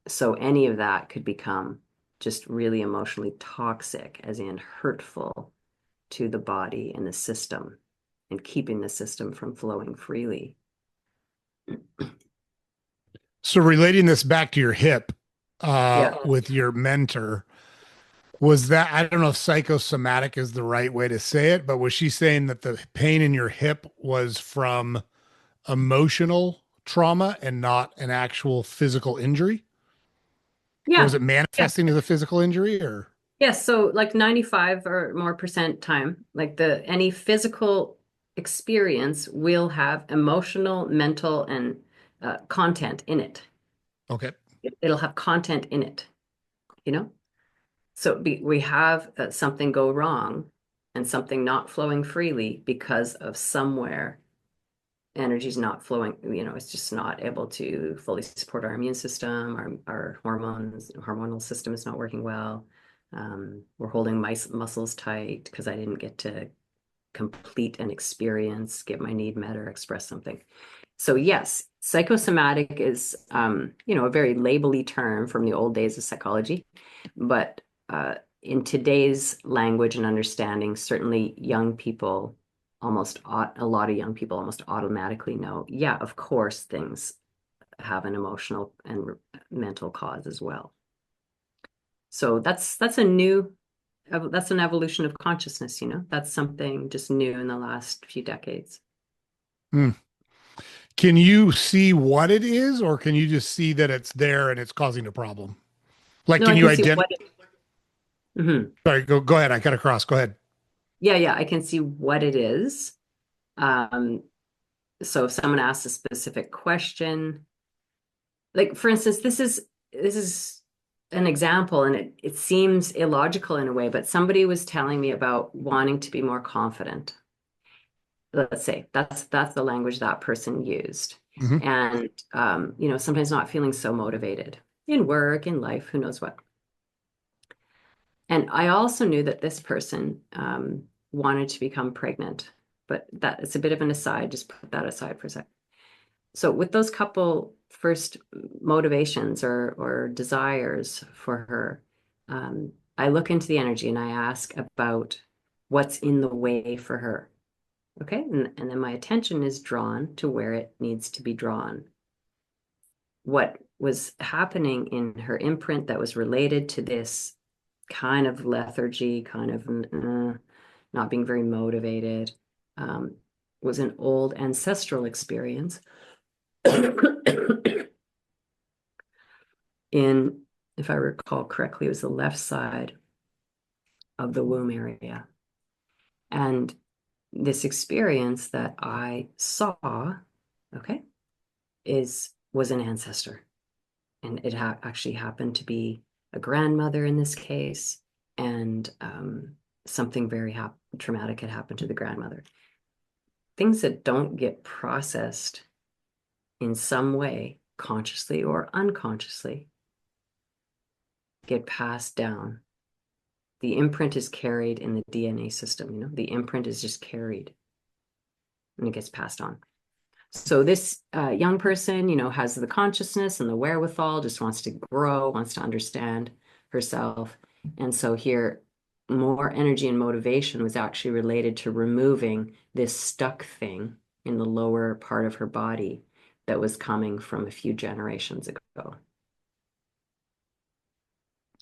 So any of that could become just really emotionally toxic, as in hurtful to the body and the system and keeping the system from flowing freely. So relating this back to your hip, Yeah. with your mentor, was that, I don't know if psychosomatic is the right way to say it, but was she saying that the pain in your hip was from emotional trauma and not an actual physical injury? Or was Yeah. it Yeah. manifesting as a physical injury or? Yes. So like 95 or more percent time, like any physical experience will have emotional, mental, and content in it. Okay. It'll have content in it, you know? So we have something go wrong and something not flowing freely because of somewhere energy's not flowing, it's just not able to fully support our immune system, our hormonal system is not working well. We're holding my muscles tight because I didn't get to complete an experience, get my need met or express something. So yes, psychosomatic is, a very labely term from the old days of psychology, but in today's language and understanding, certainly young people a lot of young people almost automatically know, yeah, of course, things have an emotional and mental cause as well. So that's an evolution of consciousness, That's something just new in the last few decades. Hmm. Can you see what it is, or can you just see that it's there and it's causing a problem? Like, No, can I you can see identify? what Mhm. Sorry, go ahead. I cut across. Go ahead. Yeah, yeah, I can see what it is. Um, so if someone asks a specific question, like for instance, this is an example, and it seems illogical in a way, but somebody was telling me about wanting to be more confident. Let's say that's the language that person used. Hmm. And sometimes not feeling so motivated in work, in life, who knows what. And I also knew that this person wanted to become pregnant, but that it's a bit of an aside. Just put that aside for a sec. So with those couple first motivations or desires for her, I look into the energy and I ask about what's in the way for her. Okay. And then my attention is drawn to where it needs to be drawn. What was happening in her imprint that was related to this kind of lethargy, kind of not being very motivated, um, was an old ancestral experience in, if I recall correctly, it was the left side of the womb area. And this experience that I saw, okay, was an ancestor. And it actually happened to be a grandmother in this case, and something very traumatic had happened to the grandmother. Things that don't get processed in some way, consciously or unconsciously, get passed down. The imprint is carried in the DNA system, the imprint is just carried and it gets passed on. So this young person, has the consciousness and the wherewithal, just wants to grow, wants to understand herself. And so here, more energy and motivation was actually related to removing this stuck thing in the lower part of her body that was coming from a few generations ago.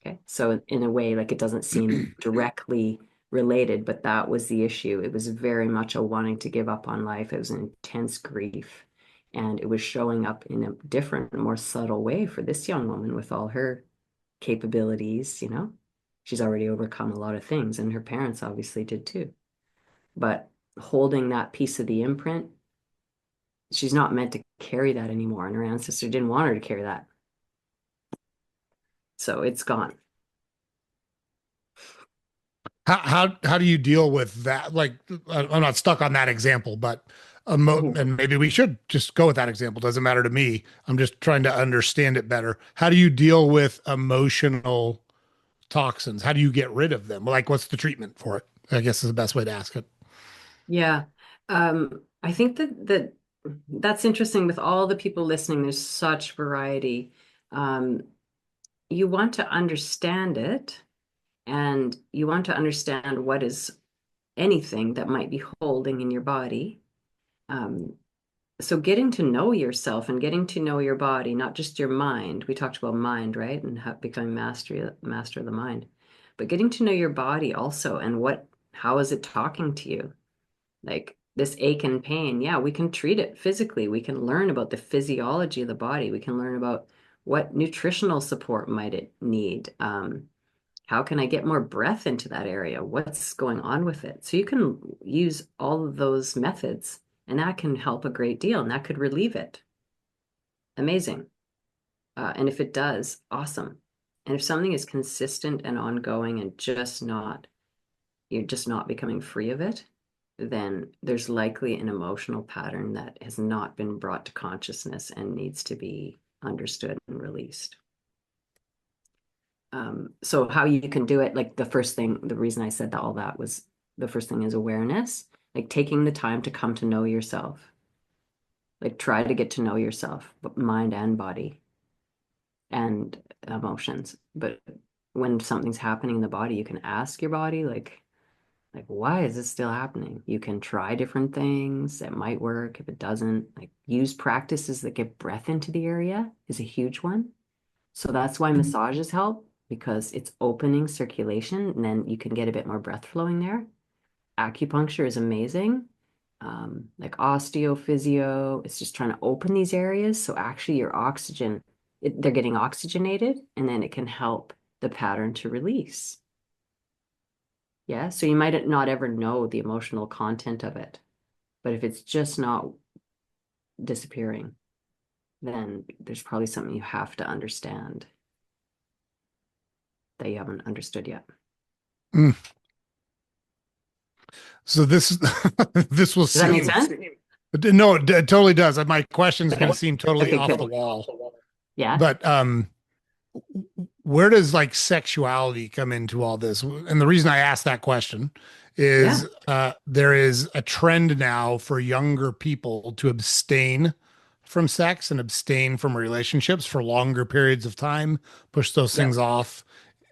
Okay. So in a way, like it doesn't seem directly related, but that was the issue. It was very much a wanting to give up on life. It was an intense grief. And it was showing up in a different, more subtle way for this young woman with all her capabilities. She's already overcome a lot of things, and her parents obviously did too. But holding that piece of the imprint, she's not meant to carry that anymore. And her ancestor didn't want her to carry that. So it's gone. How do you deal with that? Like, I'm not stuck on that example, but Mhm. and maybe we should just go with that example. Doesn't matter to me. I'm just trying to understand it better. How do you deal with emotional toxins? How do you get rid of them? Like, what's the treatment for it? I guess is the best way to ask it. Yeah. I think that's interesting with all the people listening. There's such variety. Um, you want to understand it, and you want to understand what is anything that might be holding in your body. Um, so getting to know yourself and getting to know your body, not just your mind. We talked about mind, right? And becoming master of the mind, but getting to know your body also, and how is it talking to you? Like this ache and pain, yeah, we can treat it physically. We can learn about the physiology of the body. We can learn about what nutritional support might it need. How can I get more breath into that area? What's going on with it? So you can use all of those methods, and that can help a great deal, and that could relieve it. Amazing. And if it does, awesome. And if something is consistent and ongoing and you're just not becoming free of it, then there's likely an emotional pattern that has not been brought to consciousness and needs to be understood and released. So how you can do it, like the reason I said that all that was the first thing is awareness, like taking the time to come to know yourself, like try to get to know yourself, mind and body and emotions. But when something's happening in the body, you can ask your body, like, Like, why is this still happening? You can try different things. It might work. If it doesn't, like use practices that get breath into the area is a huge one. So that's why massages help because it's opening circulation and then you can get a bit more breath flowing there. Acupuncture is amazing. Like osteophysio, it's just trying to open these areas. So actually your oxygen, they're getting oxygenated and then it can help the pattern to release. Yeah. So you might not ever know the emotional content of it, but if it's just not disappearing, then there's probably something you have to understand that you haven't understood yet. Mm. So this this will Does that make seem sense? no, it totally does. My question is going Okay. to seem totally Okay, off good. the wall, Yeah. but where does like sexuality come into all this? And the reason I ask that question Yeah. is there is a trend now for younger people to abstain from sex and abstain from relationships for longer periods of time, push those Yep. things off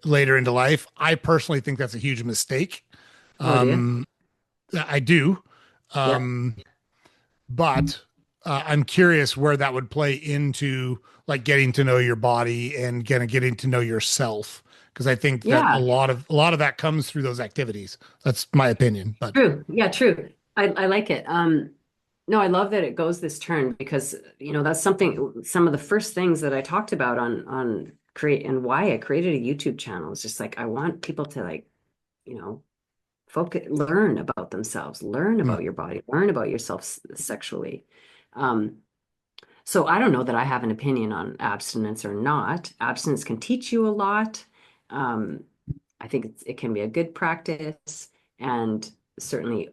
later into life. I personally think that's a huge mistake. Oh, do you? Um, I do. Yep. Um, but I'm curious where that would play into like getting to know your body and getting to know yourself because I think that Yeah. a lot of that comes through those activities. That's my opinion, but True. Yeah, true. I like it. No, I love that it goes this turn because, that's something, some of the first things that I talked about on create and why I created a YouTube channel is just like I want people to like, you know, focus, learn about themselves, learn mm, about your body, learn about yourself sexually. Um, So I don't know that I have an opinion on abstinence or not. Abstinence can teach you a lot. Um, I think it can be a good practice, and certainly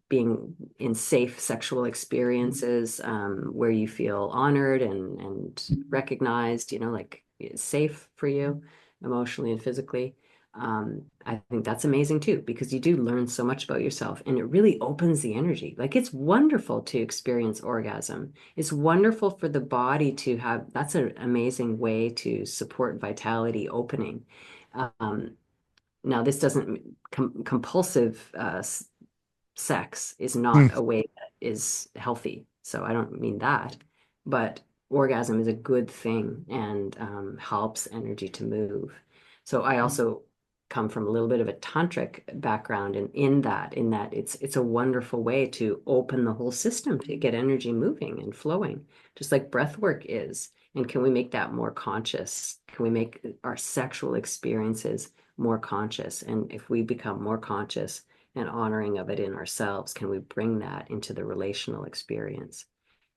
being in safe sexual experiences where you feel honored and recognized, like it's safe for you emotionally and physically. I think that's amazing too, because you do learn so much about yourself and it really opens the energy. Like it's wonderful to experience orgasm. It's wonderful for the body to have, that's an amazing way to support vitality opening. Um, Now, this doesn't compulsive sex is not mm, a way that is healthy. So I don't mean that, but orgasm is a good thing and helps energy to move. So I also come from a little bit of a tantric background, and in that it's a wonderful way to open the whole system to get energy moving and flowing, just like breath work is. And can we make that more conscious? Can we make our sexual experiences more conscious? And if we become more conscious and honoring of it in ourselves, can we bring that into the relational experience?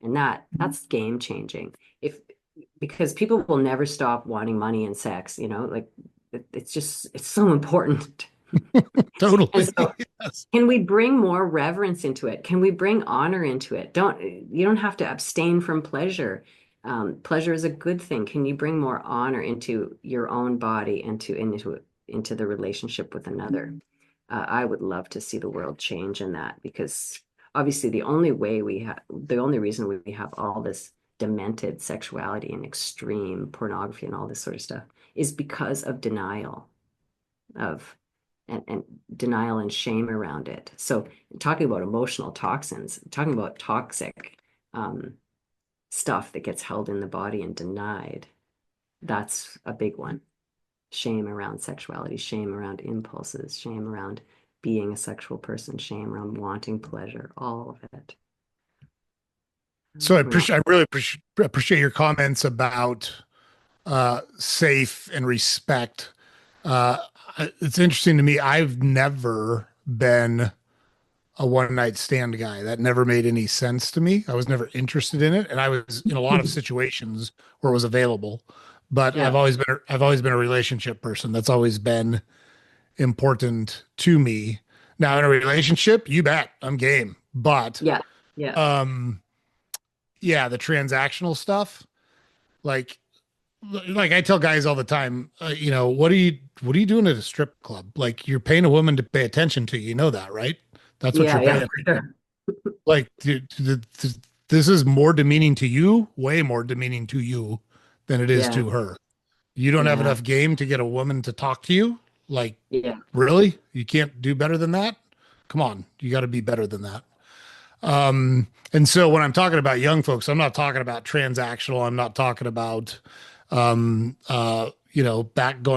And that's game changing. If Because people will never stop wanting money and sex, like it's so important. And totally. so Yes. can we bring more reverence into it? Can we bring honor into it? You don't have to abstain from pleasure. Pleasure is a good thing. Can you bring more honor into your own body and into the relationship with another? I would love to see the world change in that because obviously the only reason we have all this demented sexuality and extreme pornography and all this sort of stuff is because of denial of and denial and shame around it. So talking about emotional toxins, talking about toxic um, stuff that gets held in the body and denied, that's a big one. Shame around sexuality, shame around impulses, shame around being a sexual person, shame around wanting pleasure, all of it. So We're not. I really appreciate your comments about safe and respect. Uh, it's interesting to me. I've never been a one night stand guy. That never made any sense to me. I was never interested in it, and I was in a lot of situations where it was available. But Yeah, I've always been a relationship person. That's always been important to me. Now in a relationship, you bet I'm game. But yeah, yeah, um, yeah, the transactional stuff, like like I tell guys all the time, what are you doing at a strip club? Like you're paying a woman to pay attention to you. You know that, right? That's what yeah, you're yeah, paying. for sure. Like this is more demeaning to you, way more demeaning to you than it is Yeah, to her. You don't have yeah, enough game to get a woman to talk to you. Like yeah. really? You can't do better than that? Come on, you got to be better than that. And so when I'm talking about young folks, I'm not talking about transactional. I'm not talking about, going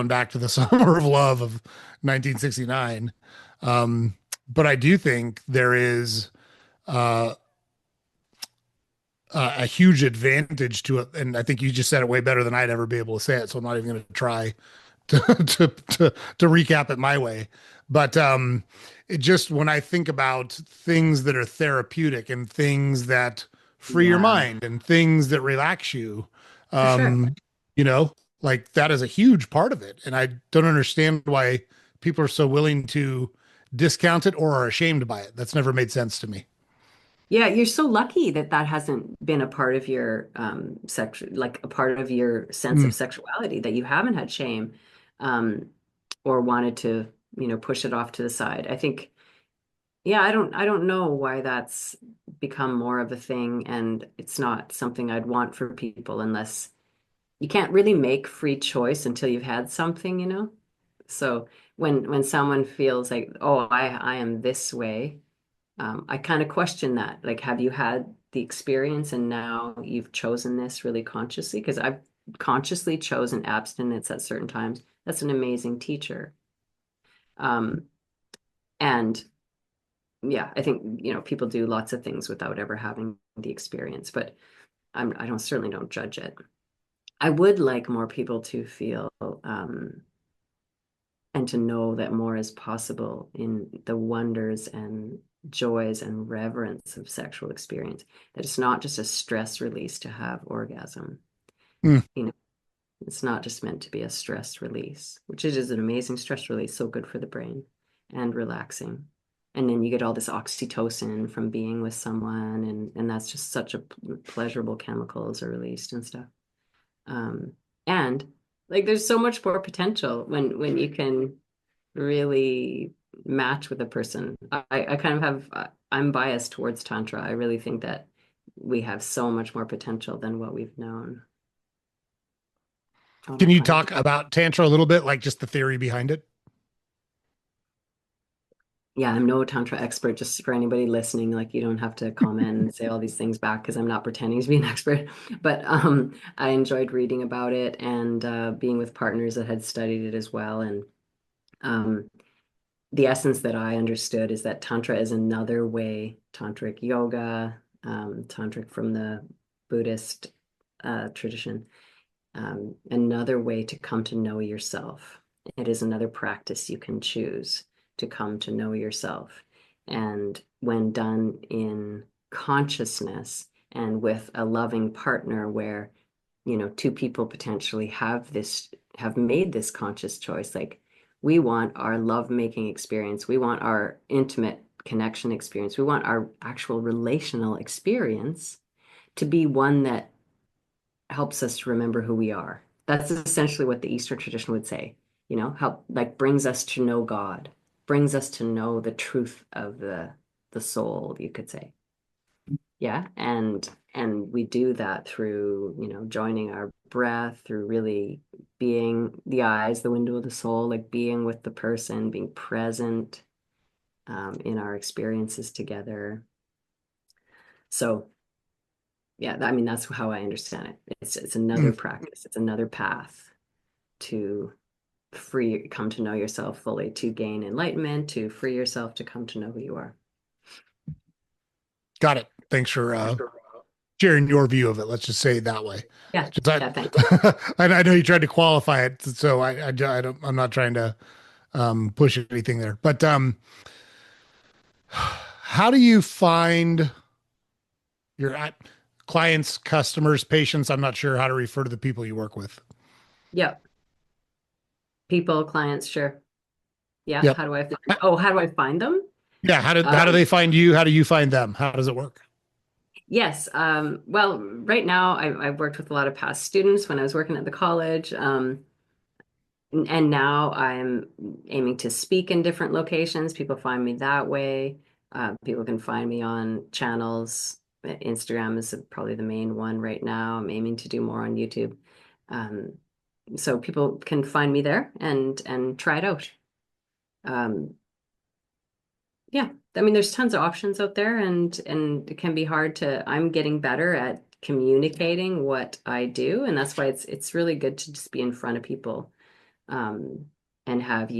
back to the summer of love of 1969. But I do think there is uh, a huge advantage to it. And I think you just said it way better than I'd ever be able to say it. So I'm not even going to try to, to recap it my way. But it just, when I think about things that are therapeutic and things that free your Yeah, mind and things that relax you, for sure. um, you know, like that is a huge part of it. And I don't understand why people are so willing to discount it or are ashamed by it. That's never made sense to me. Yeah, you're so lucky that that hasn't been a part of your like a part of your sense Mm. of sexuality, that you haven't had shame um, or wanted to, push it off to the side. I think, yeah, I don't know why that's become more of a thing, and it's not something I'd want for people unless you can't really make free choice until you've had something. So when someone feels like, oh, I am this way. I kind of question that. Like, have you had the experience and now you've chosen this really consciously? Because I've consciously chosen abstinence at certain times. That's an amazing teacher. Um, and yeah, I think, people do lots of things without ever having the experience, but I don't certainly don't judge it. I would like more people to feel and to know that more is possible in the wonders and joys and reverence of sexual experience. That it's not just a stress release to have orgasm. Mm. You know, it's not just meant to be a stress release, which it is an amazing stress release, so good for the brain and relaxing. And then you get all this oxytocin from being with someone, and that's just such a pleasurable chemicals are released and stuff. Um, and like there's so much more potential when you can really match with a person. I kind of have, I'm biased towards Tantra. I really think that we have so much more potential than what we've known on the Can you planet. talk about Tantra a little bit, like just the theory behind it? Yeah, I'm no Tantra expert, just for anybody listening, like you don't have to comment and say all these things back because I'm not pretending to be an expert. But I enjoyed reading about it and being with partners that had studied it as well. And um, the essence that I understood is that Tantra is another way, tantric yoga, tantric from the Buddhist tradition, another way to come to know yourself. It is another practice you can choose to come to know yourself. And when done in consciousness and with a loving partner where, two people potentially have made this conscious choice, like we want our love-making experience, we want our intimate connection experience, we want our actual relational experience to be one that helps us to remember who we are. That's essentially what the Eastern tradition would say, help like brings us to know God, brings us to know the truth of the soul, you could say. Yeah. And we do that through, joining our breath, through really being the eyes, the window of the soul, like being with the person, being present in our experiences together. So yeah, I mean that's how I understand it. It's another Mm. practice, it's another path to come to know yourself fully, to gain enlightenment, to free yourself, to come to know who you are. Got it. Thanks for sharing your view of it. Let's just say it that way. Yeah, Just I, yeah, thanks. I know you tried to qualify it, so I don't. I'm not trying to push anything there. But how do you find your clients, customers, patients? I'm not sure how to refer to the people you work with. Yeah, people, clients, sure. Yeah, Yep. how do I how do I find them? Yeah. How do Um, they find you? How do you find them? How does it work? yes, well, right now I've worked with a lot of past students when I was working at the college. And now I'm aiming to speak in different locations. People find me that way. People can find me on channels. Instagram is probably the main one right now. I'm aiming to do more on YouTube. Um, so people can find me there and try it out. Um, Yeah. I mean, there's tons of options out there, and it can be hard to, I'm getting better at communicating what I do, and that's why it's really good to just be in front of people, um, and have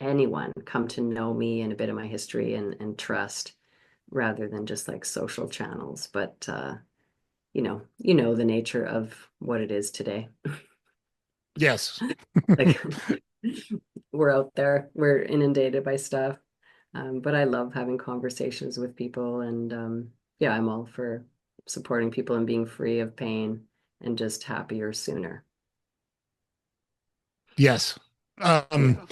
anyone come to know me and a bit of my history and trust, rather than just like social channels. But you know the nature of what it is today. Yes. Like we're out there, we're inundated by stuff. But I love having conversations with people, and yeah, I'm all for supporting people and being free of pain and just happier sooner. Yes. Yeah. Um,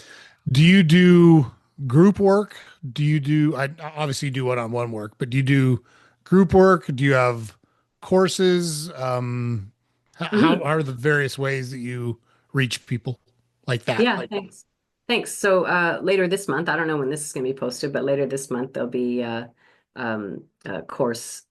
do you do group work? I obviously do one-on-one work, but do you do group work? Do you have courses? How Mhm. are the various ways that you reach people like that? Yeah, thanks. Thanks. So later this month, I don't know when this is going to be posted, but later this month there'll be a course,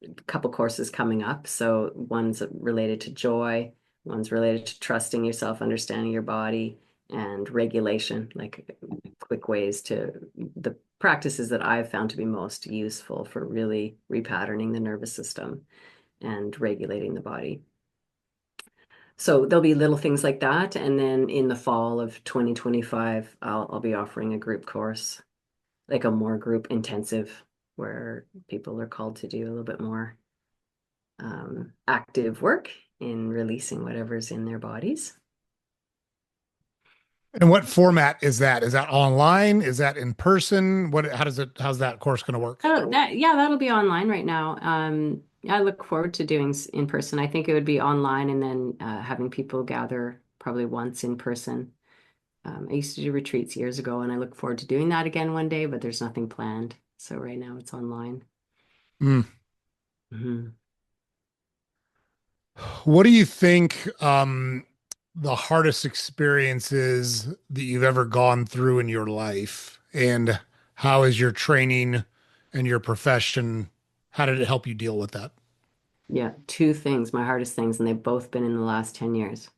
a couple courses coming up. So one's related to joy, one's related to trusting yourself, understanding your body, and regulation, like quick ways to the practices that I've found to be most useful for really repatterning the nervous system and regulating the body. So there'll be little things like that. And then in the fall of 2025, I'll be offering a group course, like a more group intensive, where people are called to do a little bit more active work in releasing whatever's in their bodies. And what format is that? Is that online? Is that in person? How's that course going to work? Oh, yeah, that'll be online right now. I look forward to doing in person. I think it would be online, and then having people gather probably once in person. I used to do retreats years ago, and I look forward to doing that again one day, but there's nothing planned. So right now it's online. Mm. Mhm. What do you think the hardest experiences that you've ever gone through in your life? And how is your training and your profession, how did it help you deal with that? Yeah, two things, my hardest things, and they've both been in the last 10 years,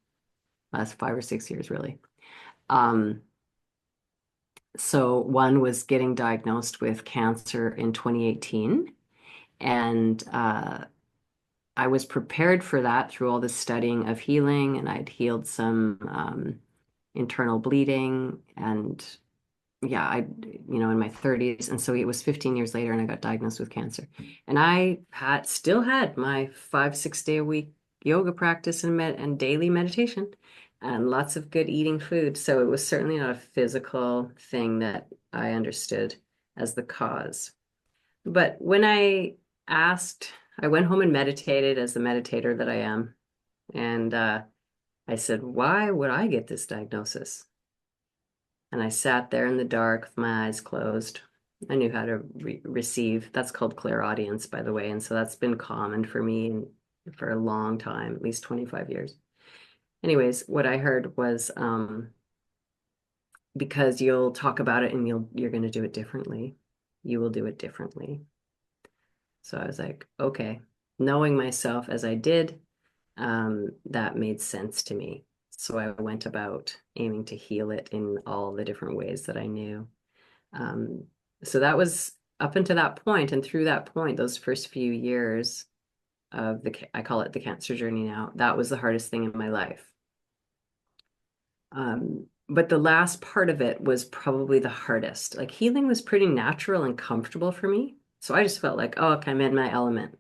last 5 or 6 years, really. Um, so one was getting diagnosed with cancer in 2018. And I was prepared for that through all this studying of healing, and I'd healed some internal bleeding, and yeah, in my 30s. And so it was 15 years later, and I got diagnosed with cancer. And I had still had my 5, 6 day a week yoga practice and daily meditation and lots of good eating food. So it was certainly not a physical thing that I understood as the cause. But when I went home and meditated as the meditator that I am. And I said, why would I get this diagnosis? And I sat there in the dark with my eyes closed. I knew how to receive. That's called clairaudience, by the way. And so that's been common for me for a long time, at least 25 years. Anyways, what I heard was because you'll talk about it and you're going to do it differently. You will do it differently. So I was like, okay, knowing myself as I did, that made sense to me. So I went about aiming to heal it in all the different ways that I knew. Um, so that was up until that point, and through that point, those first few years of I call it the cancer journey now, that was the hardest thing in my life. But the last part of it was probably the hardest. Like healing was pretty natural and comfortable for me. So I just felt like, oh, okay, I'm in my element.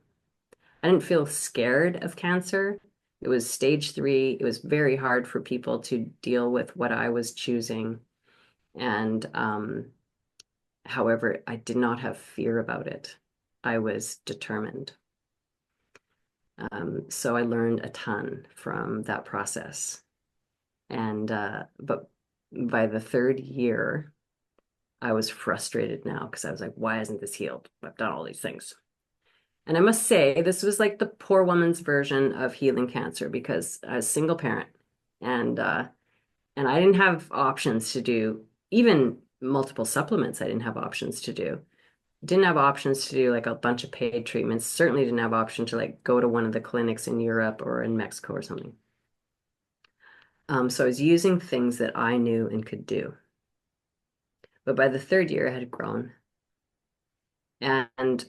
I didn't feel scared of cancer. It was stage 3. It was very hard for people to deal with what I was choosing. And however, I did not have fear about it. I was determined. So I learned a ton from that process. And but by the third year, I was frustrated now because I was like, why isn't this healed? I've done all these things. And I must say, this was like the poor woman's version of healing cancer, because I was a single parent, and and I didn't have options to do even multiple supplements. I didn't have options to do. Didn't have options to do like a bunch of paid treatments. Certainly didn't have option to like go to one of the clinics in Europe or in Mexico or something. So I was using things that I knew and could do. But by the third year, I had grown. And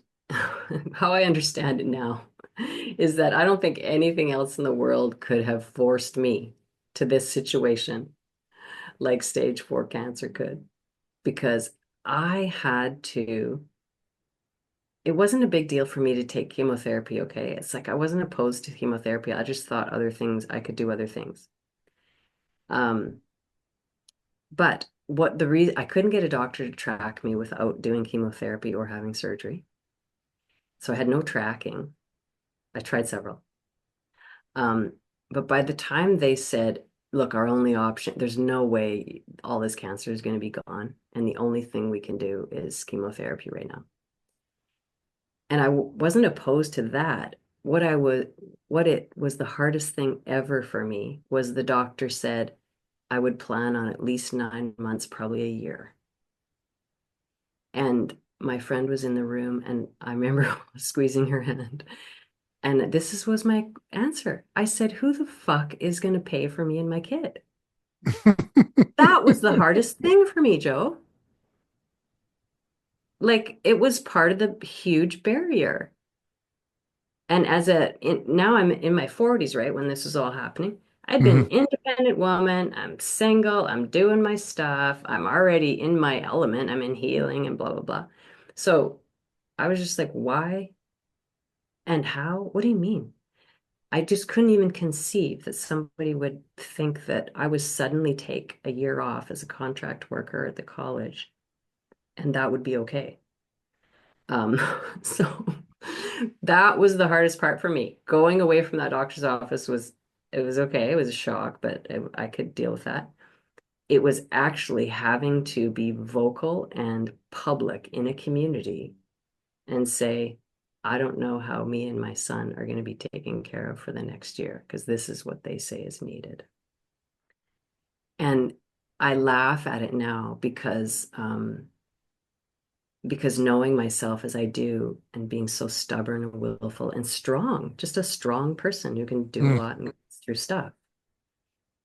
how I understand it now is that I don't think anything else in the world could have forced me to this situation like stage 4 cancer could, because I had to, it wasn't a big deal for me to take chemotherapy, okay? It's like I wasn't opposed to chemotherapy. I just thought other things, I could do other things. Um, but what the reason I couldn't get a doctor to track me without doing chemotherapy or having surgery. So I had no tracking. I tried several. Um, but by the time they said, look, our only option, there's no way all this cancer is going to be gone. And the only thing we can do is chemotherapy right now. And I wasn't opposed to that. What it was the hardest thing ever for me was the doctor said I would plan on at least 9 months, probably a year. And my friend was in the room, and I remember squeezing her hand. And was my answer. I said, who the fuck is going to pay for me and my kid? That was the hardest thing for me, Joe. Like it was part of the huge barrier. And now I'm in my 40s, right? When this was all happening, I'd been Mhm. an independent woman. I'm single. I'm doing my stuff. I'm already in my element. I'm in healing and blah, blah, blah. So I was just like, why and how? What do you mean? I just couldn't even conceive that somebody would think that I would suddenly take a year off as a contract worker at the college and that would be okay. Um, so that was the hardest part for me. Going away from that doctor's office it was okay. It was a shock, but I could deal with that. It was actually having to be vocal and public in a community and say, I don't know how me and my son are going to be taken care of for the next year because this is what they say is needed. And I laugh at it now because knowing myself as I do and being so stubborn and willful and strong, just a strong person who can do a Mm. lot and gets through stuff.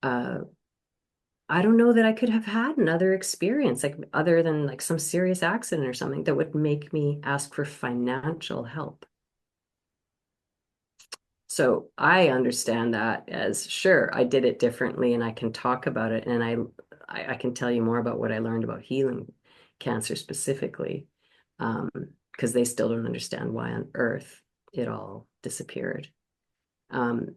Uh, I don't know that I could have had another experience, like other than like some serious accident or something that would make me ask for financial help. So I understand that as sure, I did it differently and I can talk about it and I can tell you more about what I learned about healing cancer specifically. Because they still don't understand why on earth it all disappeared. Um,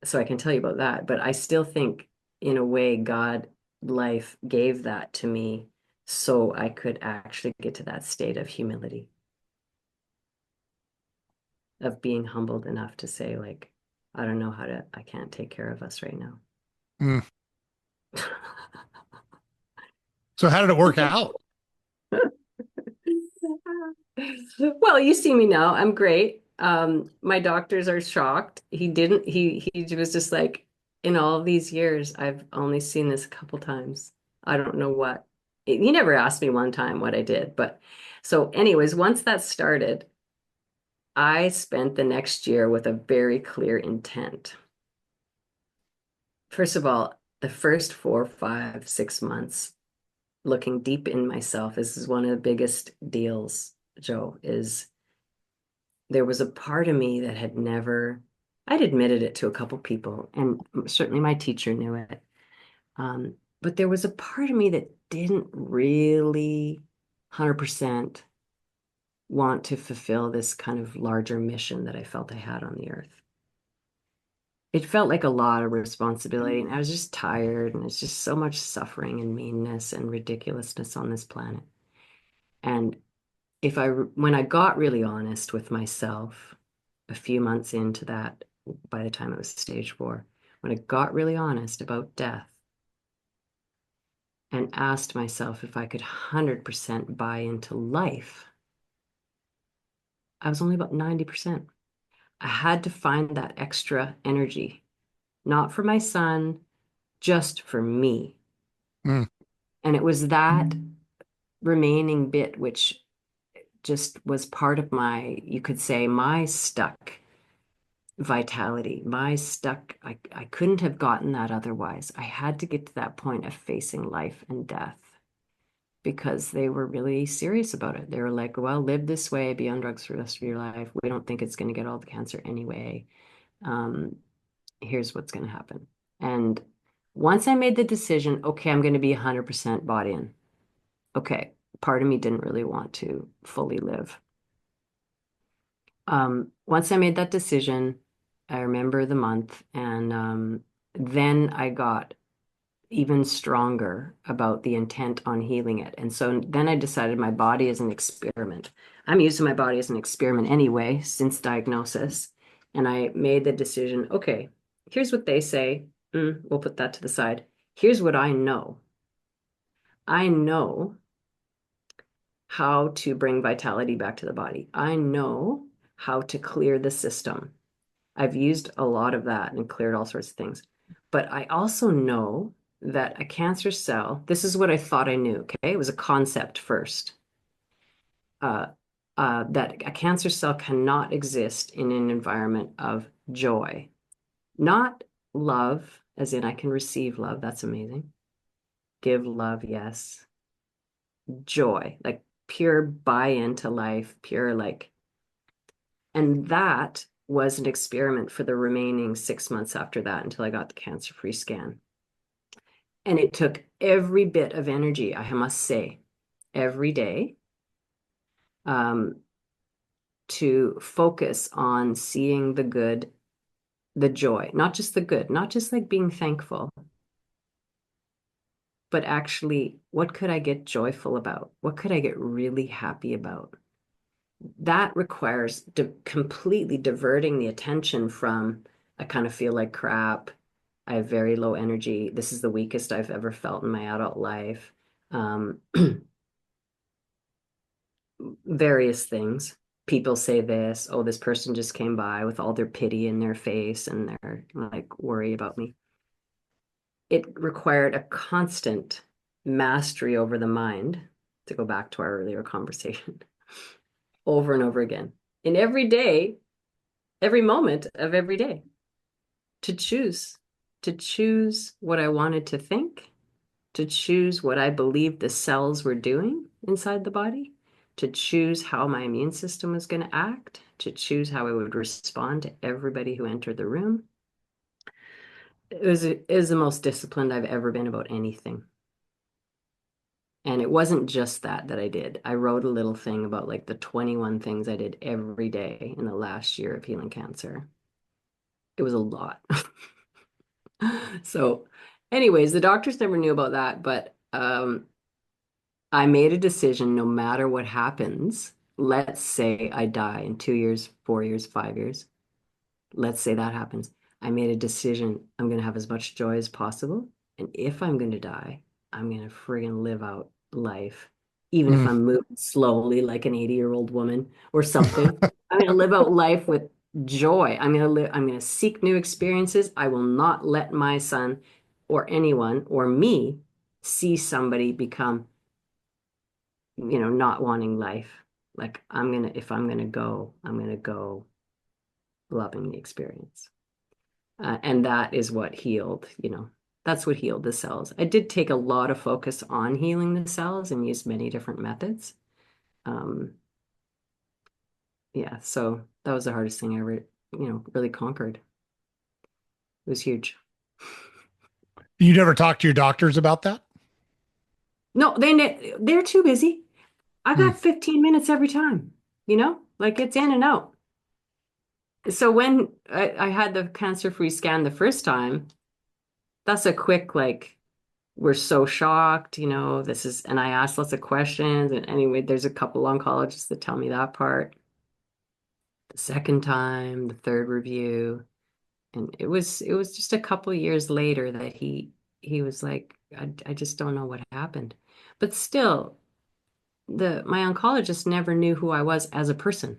so I can tell you about that, but I still think in a way God life gave that to me so I could actually get to that state of humility, of being humbled enough to say, like, I don't know I can't take care of us right now. Mm. So how did it work out? Well, you see me now. I'm great. My doctors are shocked. He was just like, in all these years, I've only seen this a couple times. I don't know what. He never asked me one time what I did, but so anyways, once that started, I spent the next year with a very clear intent. First of all, the first 4, 5, 6 months, looking deep in myself, this is one of the biggest deals, Joe, is there was a part of me that had never, I'd admitted it to a couple people, and certainly my teacher knew it. But there was a part of me that didn't really 100% want to fulfill this kind of larger mission that I felt I had on the earth. It felt like a lot of responsibility, and I was just tired, and it's just so much suffering and meanness and ridiculousness on this planet. And when I got really honest with myself a few months into that, by the time it was stage 4, when I got really honest about death and asked myself if I could 100% buy into life, I was only about 90%. I had to find that extra energy, not for my son, just for me. Mm. And it was that remaining bit which just was part of my, you could say, my stuck vitality, my stuck. I couldn't have gotten that otherwise. I had to get to that point of facing life and death because they were really serious about it. They were like, well, live this way, be on drugs for the rest of your life. We don't think it's going to get all the cancer anyway. Um, Here's what's going to happen. And once I made the decision, okay, I'm going to be 100% bought in. Okay, part of me didn't really want to fully live. Once I made that decision, I remember the month, and then I got even stronger about the intent on healing it. And so then I decided my body is an experiment. I'm using my body as an experiment anyway, since diagnosis. And I made the decision, okay, here's what they say. We'll put that to the side. Here's what I know. I know how to bring vitality back to the body. I know how to clear the system. I've used a lot of that and cleared all sorts of things. But I also know that a cancer cell, this is what I thought I knew, okay? It was a concept first. Uh, that a cancer cell cannot exist in an environment of joy, not love, as in I can receive love. That's amazing. Give love, yes. Joy, like pure buy into life, pure like, and that was an experiment for the remaining 6 months after that until I got the cancer-free scan. And it took every bit of energy, I must say, every day, to focus on seeing the good, the joy, not just the good, not just like being thankful, but actually, what could I get joyful about? What could I get really happy about? That requires completely diverting the attention from, I kind of feel like crap. I have very low energy. This is the weakest I've ever felt in my adult life. Um, Various things. People say this, oh, this person just came by with all their pity in their face and they're like worried about me. It required a constant mastery over the mind, to go back to our earlier conversation, over and over again. In every day, every moment of every day, to choose what I wanted to think, to choose what I believed the cells were doing inside the body, to choose how my immune system was going to act, to choose how I would respond to everybody who entered the room. It was the most disciplined I've ever been about anything. And it wasn't just that I did. I wrote a little thing about like the 21 things I did every day in the last year of healing cancer. It was a lot. So, anyways, the doctors never knew about that, but I made a decision no matter what happens. Let's say I die in 2 years, 4 years, 5 years. Let's say that happens. I made a decision. I'm going to have as much joy as possible. And if I'm going to die, I'm going to friggin' live out life, even if Mm. I'm moving slowly like an 80-year-old woman or something. I'm going to live out life with joy. I'm going to seek new experiences. I will not let my son or anyone or me see somebody become, not wanting life. Like if I'm gonna go, I'm gonna go loving the experience. And that is what healed, that's what healed the cells. I did take a lot of focus on healing the cells and used many different methods. Um, yeah, so that was the hardest thing I ever, really conquered. It was huge. You never talked to your doctors about that? No, they're too busy. I Mm. got 15 minutes every time, like it's in and out. So when I had the cancer-free scan the first time, that's a quick, like, we're so shocked, and I asked lots of questions. And anyway, there's a couple oncologists that tell me that part. The second time, the third review, and it was just a couple years later that he was like, I just don't know what happened. But still, my oncologist never knew who I was as a person.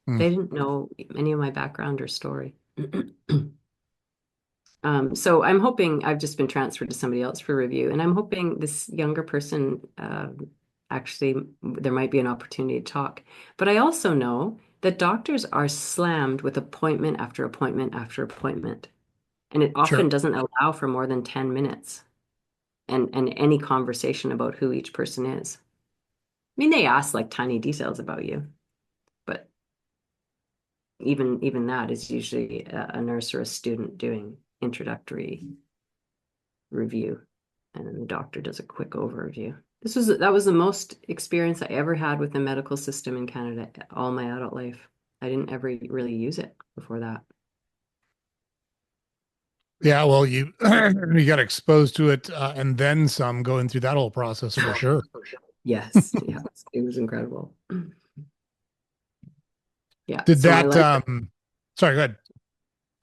Mm. They didn't know any of my background or story. So I'm hoping I've just been transferred to somebody else for review, and I'm hoping this younger person, actually, there might be an opportunity to talk. But I also know that doctors are slammed with appointment after appointment after appointment, and it Sure. often doesn't allow for more than 10 minutes. and any conversation about who each person is. I mean, they ask like tiny details about you, but even that is usually a nurse or a student doing introductory review, and then the doctor does a quick overview. That was the most experience I ever had with the medical system in Canada all my adult life. I didn't ever really use it before that. Yeah, well, you you got exposed to it and then some going through that whole process for sure. Yes, yes, it was incredible. Yeah, Did so my that life. sorry, go ahead.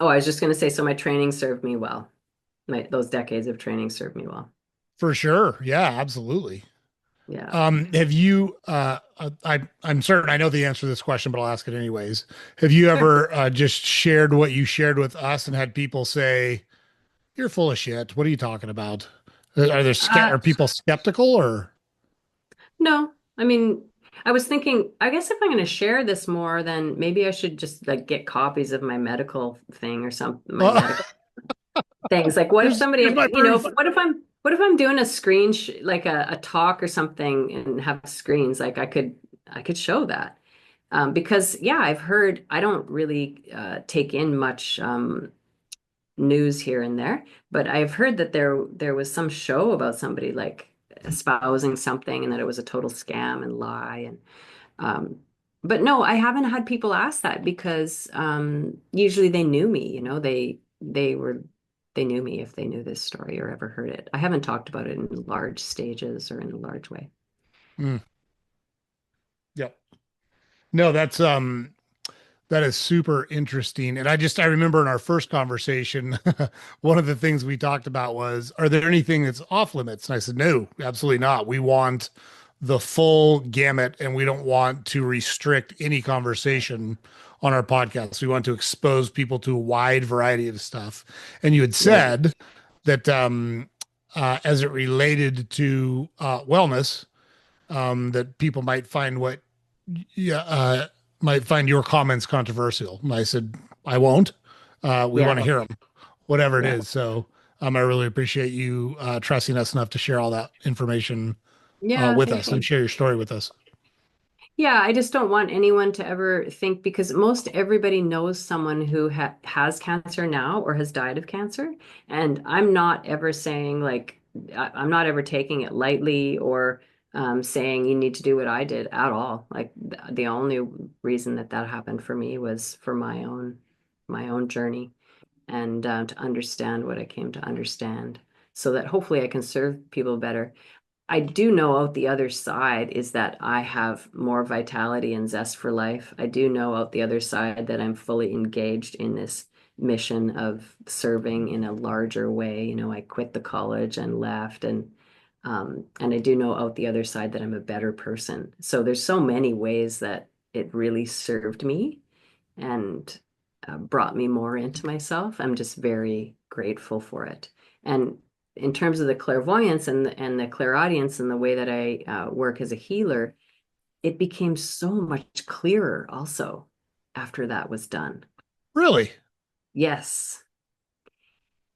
Oh, I was just going to say, so my training served me well. Those decades of training served me well. For sure. Yeah, absolutely. Yeah. Have you I'm certain I know the answer to this question, but I'll ask it anyways. Have you Sure. ever just shared what you shared with us and had people say, "You're full of shit. What are you talking about?" Uh, Are people skeptical or no, I mean, I was thinking, I guess if I'm going to share this more, then maybe I should just like get copies of my medical thing or something, my uh, medical things. Like, what if somebody, here's my proof. what if I'm doing a screen, sh like a talk or something and have screens, like I could show that. Because yeah, I've heard, I don't really take in much news here and there, but I've heard that there was some show about somebody like espousing something and that it was a total scam and lie and um but no, I haven't had people ask that because usually they knew me, you know, they knew me if they knew this story or ever heard it. I haven't talked about it in large stages or in a large way. Mm, yep. No, that is super interesting. And I remember in our first conversation, one of the things we talked about was, are there anything that's off limits? And I said, no, absolutely not. We want the full gamut and we don't want to restrict any conversation on our podcast. We want to expose people to a wide variety of stuff. And you had Yeah. said that as it related to wellness, that people might find what yeah, might find your comments controversial. And I said, I won't. We want Yeah. to hear them, whatever it Yeah. is. So I really appreciate you trusting us enough to share all that information Yeah, with thank us and you. share your story with us. Yeah, I just don't want anyone to ever think because most everybody knows someone who has cancer now or has died of cancer. And I'm not ever saying like, I'm not ever taking it lightly or saying you need to do what I did at all. Like the only reason that that happened for me was for my own journey and to understand what I came to understand so that hopefully I can serve people better. I do know out the other side is that I have more vitality and zest for life. I do know out the other side that I'm fully engaged in this mission of serving in a larger way. You know, I quit the college and left and I do know out the other side that I'm a better person. So there's so many ways that it really served me and brought me more into myself. I'm just very grateful for it. And in terms of the clairvoyance and the clairaudience and the way that I work as a healer, it became so much clearer also after that was done. Really? Yes.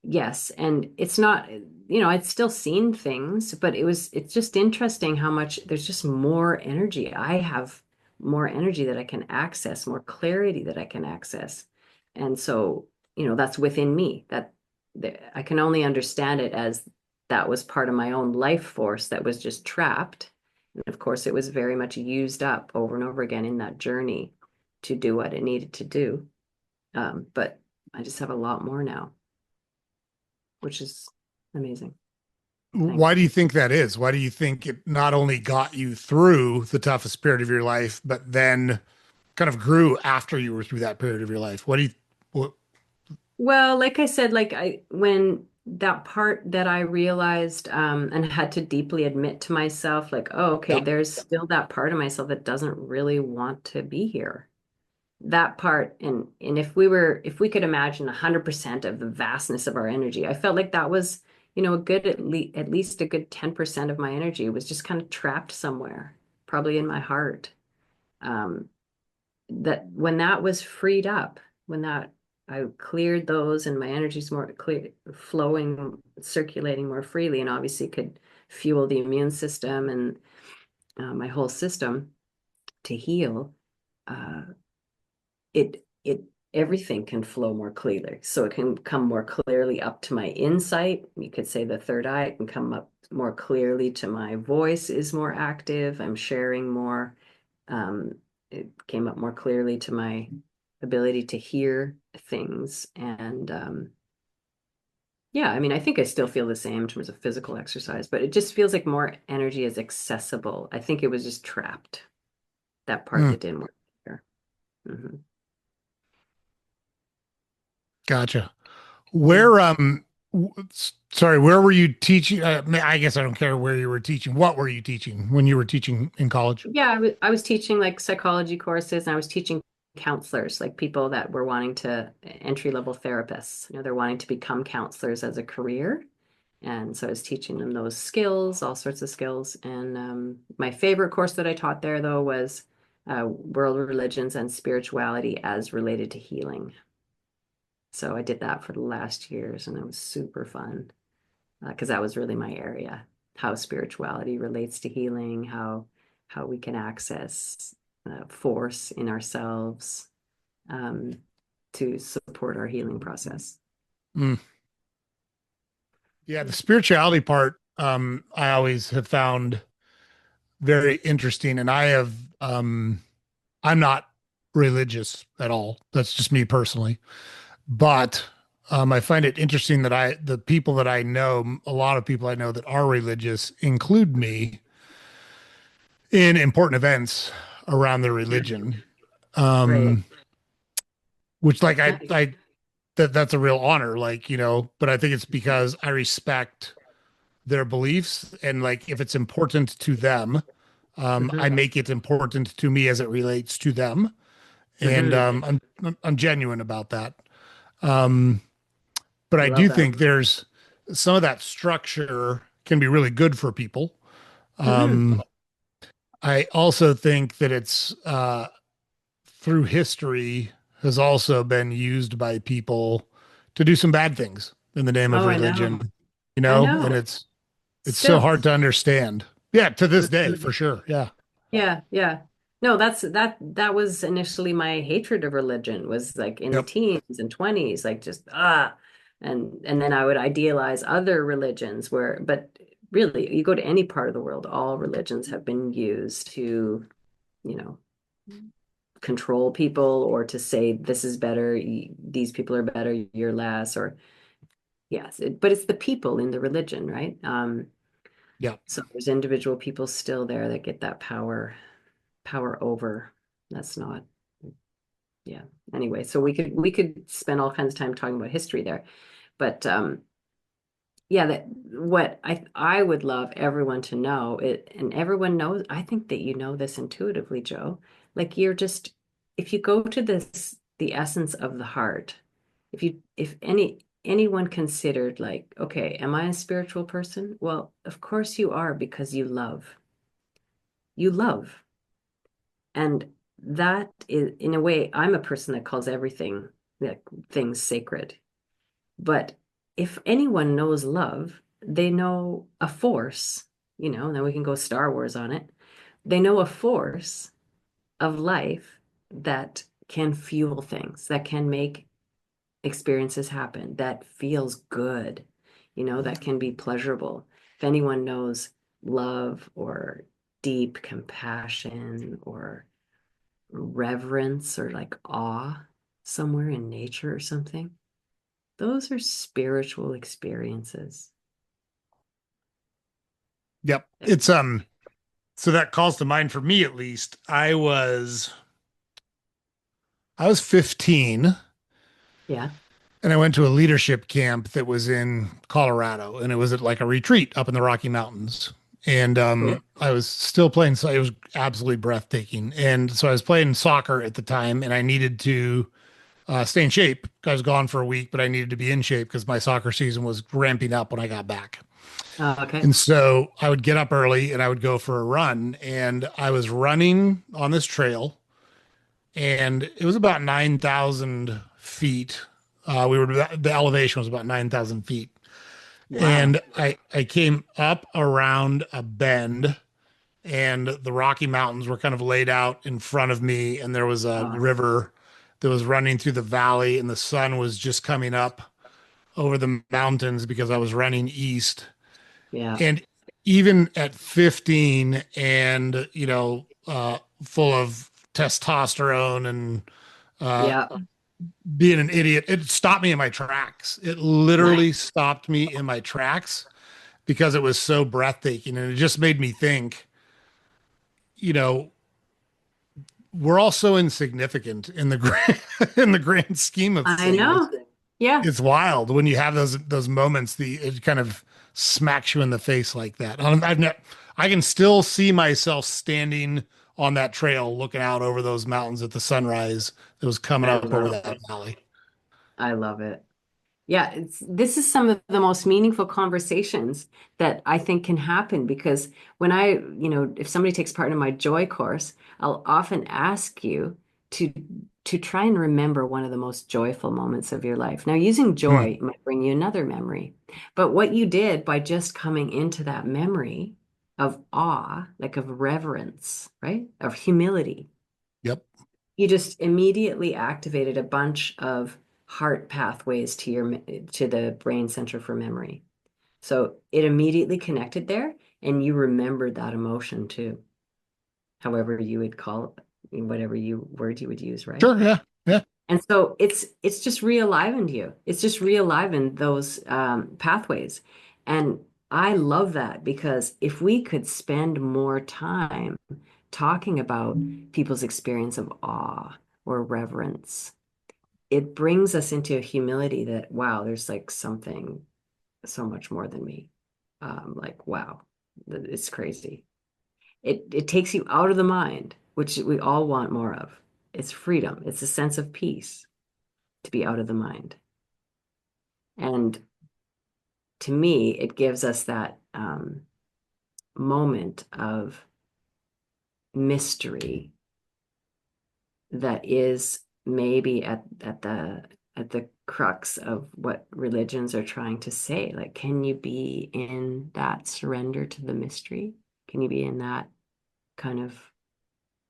Yes, and it's not, you know, I'd still seen things, but it's just interesting how much there's just more energy. I have more energy that I can access, more clarity that I can access. And so, you know, that's within me. I can only understand it as that was part of my own life force that was just trapped. And of course, it was very much used up over and over again in that journey to do what it needed to do. But I just have a lot more now, which is amazing. Why Thankful. do you think that is? Why do you think it not only got you through the toughest period of your life, but then kind of grew after you were through that period of your life? What, Well, like I said, like when that part that I realized and had to deeply admit to myself, like, oh, okay, yeah, there's still that part of myself that doesn't really want to be here. That part, and if we could imagine 100% of the vastness of our energy, I felt like that was, you know, a good at least a good 10% of my energy was just kind of trapped somewhere, probably in my heart. Um, that when that was freed up, when that I cleared those and my energy's more clear, flowing, circulating more freely, and obviously could fuel the immune system and my whole system to heal. Uh, it everything can flow more clearly, so it can come more clearly up to my insight. You could say the third eye can come up more clearly to my voice is more active. I'm sharing more. It came up more clearly to my ability to hear things. And yeah, I mean, I think I still feel the same in terms of physical exercise, but it just feels like more energy is accessible. I think it was just trapped, that part Mm, that didn't work here. Mhm. gotcha. Yeah. Where sorry, where were you teaching? I guess I don't care where you were teaching. What were you teaching when you were teaching in college? Yeah, I was teaching like psychology courses, and I was teaching counselors, like people that were wanting to entry level therapists. They're wanting to become counselors as a career. And so I was teaching them those skills, all sorts of skills. And my favorite course that I taught there, though, was world religions and spirituality as related to healing. So I did that for the last years, and it was super fun because that was really my area, how spirituality relates to healing, how we can access force in ourselves um, to support our healing process. Mm, yeah, the spirituality part, I always have found very interesting, and I'm not religious at all. That's just me personally. But I find it interesting that the people that I know, a lot of people I know that are religious, include me in important events around their Yeah. religion. Right. Um, which like Yeah. that's a real honor, like, but I think it's because I respect their beliefs, and like if it's important to them, I Hmm. make it important to me as it relates to them. And Hmm. I'm genuine about that. Um, but I I love do that. think there's some of that structure can be really good for people. Hmm. Um, I also think that it's through history has also been used by people to do some bad things in the name of Oh, I know. religion, I and know. it's so Still. hard to understand. Yeah, to this day, Mhm. for sure. Yeah. Yeah, yeah. No, that was initially my hatred of religion was like in the Yep. teens and 20s, like just and then I would idealize other religions but really you go to any part of the world, all religions have been used to, you know, control people or to say this is better, these people are better, you're less, or yes, but it's the people in the religion, right? Yep. So there's individual people still there that get that power over. That's not, yeah. Anyway, so we could spend all kinds of time talking about history there. But yeah, that what I would love everyone to know it, and everyone knows, I think that you know this intuitively, Joe. Like you're just if you go to the essence of the heart, if anyone considered like, okay, am I a spiritual person? Well, of course you are because you love. You love. And that is, in a way, I'm a person that calls everything, like things sacred. But if anyone knows love, they know a force, and then we can go Star Wars on it. They know a force of life that can fuel things, that can make experiences happen, that feels good, that can be pleasurable. If anyone knows love or deep compassion or reverence or like awe somewhere in nature or something. Those are spiritual experiences. Yep. It's so that calls to mind for me at least. I was 15 Yeah. and I went to a leadership camp that was in Colorado, and it was at like a retreat up in the Rocky Mountains. And Cool. I was still playing, so it was absolutely breathtaking. And so I was playing soccer at the time, and I needed to stay in shape. I was gone for a week, but I needed to be in shape because my soccer season was ramping up when I got back. Okay. And so I would get up early and I would go for a run. And I was running on this trail, and it was about 9,000 feet The elevation was about 9,000 feet. Wow. And I came up around a bend, and the Rocky Mountains were kind of laid out in front of me, and there was a Oh, river that was running through the valley, and the sun was just coming up over the mountains because I was running east. yeah. And even at 15 and, full of testosterone and uh, Yeah. being an idiot, it stopped me in my tracks. It literally stopped me in my tracks because it was so breathtaking. And it just made me think, you know, we're all so insignificant in the grand, in the grand scheme of I things. know. Yeah. It's wild when you have those moments. It kind of smacks you in the face like that. I can still see myself standing on that trail, looking out over those mountains at the sunrise that was coming I up over love that valley. I love it. Yeah, this is some of the most meaningful conversations that I think can happen because when if somebody takes part in my joy course, I'll often ask you to to try and remember one of the most joyful moments of your life. Now, using Mm, joy might bring you another memory, but what you did by just coming into that memory of awe, like of reverence, right? Of humility, yep. you just immediately activated a bunch of heart pathways to to the brain center for memory. So it immediately connected there, and you remembered that emotion too, however you would call it, whatever word you would use, right? Sure. Yeah. Yeah. And so it's just re-alivened you. It's just re-alivened those pathways. And I love that because if we could spend more time talking about people's experience of awe or reverence, it brings us into a humility that, wow, there's like something so much more than me. Like, wow, it's crazy. It takes you out of the mind, which we all want more of. It's freedom. It's a sense of peace to be out of the mind. And to me, it gives us that moment of mystery that is maybe at the crux of what religions are trying to say. Like, can you be in that surrender to the mystery? Can you be in that kind of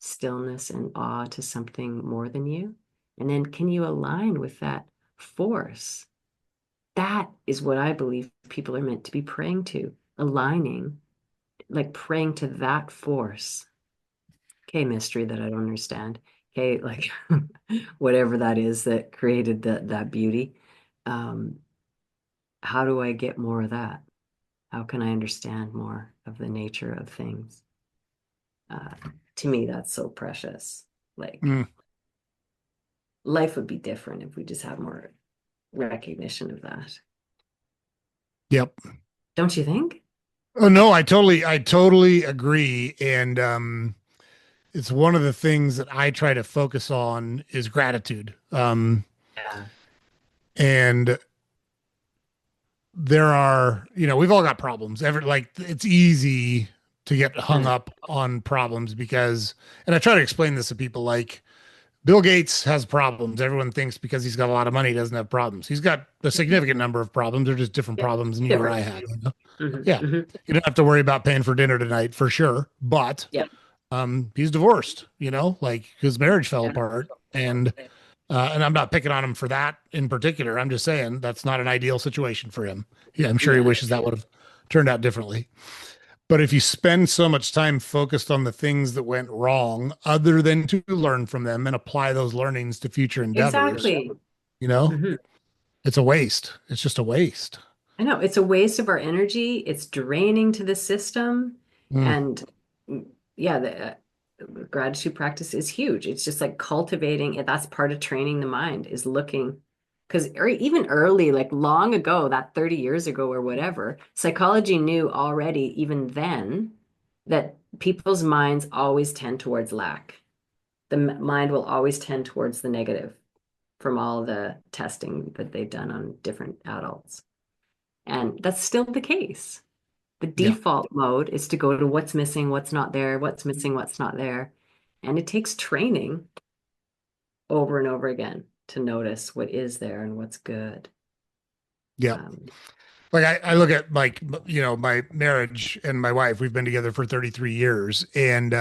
stillness and awe to something more than you? And then can you align with that force? That is what I believe people are meant to be praying to, aligning, like praying to that force. Okay, mystery that I don't understand. Okay, like whatever that is that created that beauty. Um, how do I get more of that? How can I understand more of the nature of things? Uh, to me, that's so precious. Like Mm, life would be different if we just had more recognition of that. yep. Don't you think? Oh no, I totally agree. And it's one of the things that I try to focus on is gratitude. Yeah. And there are, we've all got problems. It's easy to get hung Mm. up on problems because, and I try to explain this to people like Bill Gates has problems. Everyone thinks because he's got a lot of money, he doesn't have problems. He's got a significant number of problems. They're just different Yeah. problems than you or I Different. have. Hmm. Yeah. Hmm. You don't have to worry about paying for dinner tonight for sure. But Yeah. he's divorced, like his marriage fell Yeah. apart. And I'm not picking on him for that in particular. I'm just saying that's not an ideal situation for him. Yeah, I'm sure he Yeah. wishes that would have turned out differently. But if you spend so much time focused on the things that went wrong, other than to learn from them and apply those learnings to future endeavors, Exactly. you know, Hmm. it's a waste. It's just a waste. I know it's a waste of our energy. It's draining to the system. Mm, And yeah, the gratitude practice is huge. It's just like cultivating it. That's part of training the mind is looking because even early, like long ago, that 30 years ago or whatever, psychology knew already, even then, that people's minds always tend towards lack. The mind will always tend towards the negative from all the testing that they've done on different adults. And that's still the case. The yeah. default mode is to go to what's missing, what's not there, what's missing, what's not there. And it takes training over and over again. to notice what is there and what's good. Yeah. Um, Like I look at like, my marriage and my wife, we've been together for 33 years. And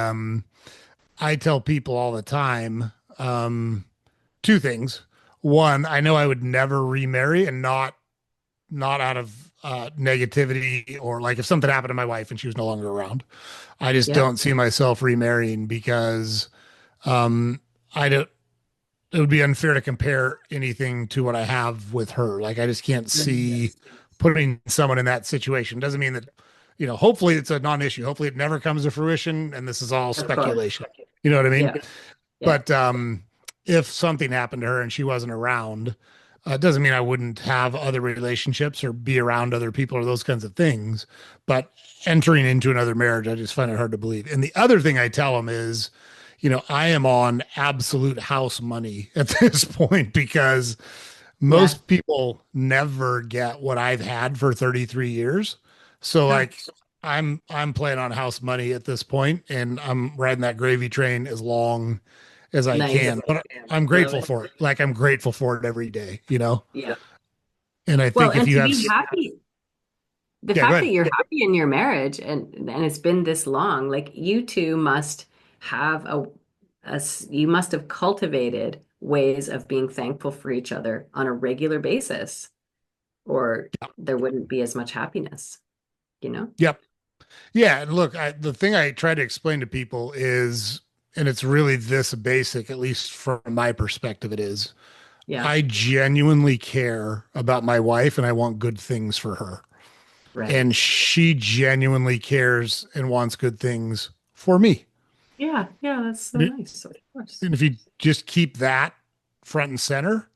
I tell people all the time, two things. One, I know I would never remarry, and not out of negativity, or like if something happened to my wife and she was no longer around. I just yeah, don't see myself remarrying because um I don't it would be unfair to compare anything to what I have with her. Like I just can't see yes, putting someone in that situation. Doesn't mean that, hopefully it's a non-issue. Hopefully it never comes to fruition and this is all of course. speculation. You know what I mean? Yeah, yeah, But if something happened to her and she wasn't around, it doesn't mean I wouldn't have other relationships or be around other people or those kinds of things. But entering into another marriage, I just find it hard to believe. And the other thing I tell them is, I am on absolute house money at this point because yeah. most people never get what I've had for 33 years. So Huh. like I'm playing on house money at this point and I'm riding that gravy train as long as I Nice. can. But I'm Love grateful it. for it. Like I'm grateful for it every day. Yeah. And I Well, think if and you to have be happy, the yeah, go fact that ahead. you're happy in your marriage and it's been this long, like you two must have you must have cultivated ways of being thankful for each other on a regular basis, or there wouldn't be as much happiness, you know? Yep. Yeah, and look, the thing I try to explain to people is, and it's really this basic, at least from my perspective, it is, Yeah, I genuinely care about my wife and I want good things for her. right. And she genuinely cares and wants good things for me. Yeah, yeah, that's so And nice. Of course. if you just keep that front and center,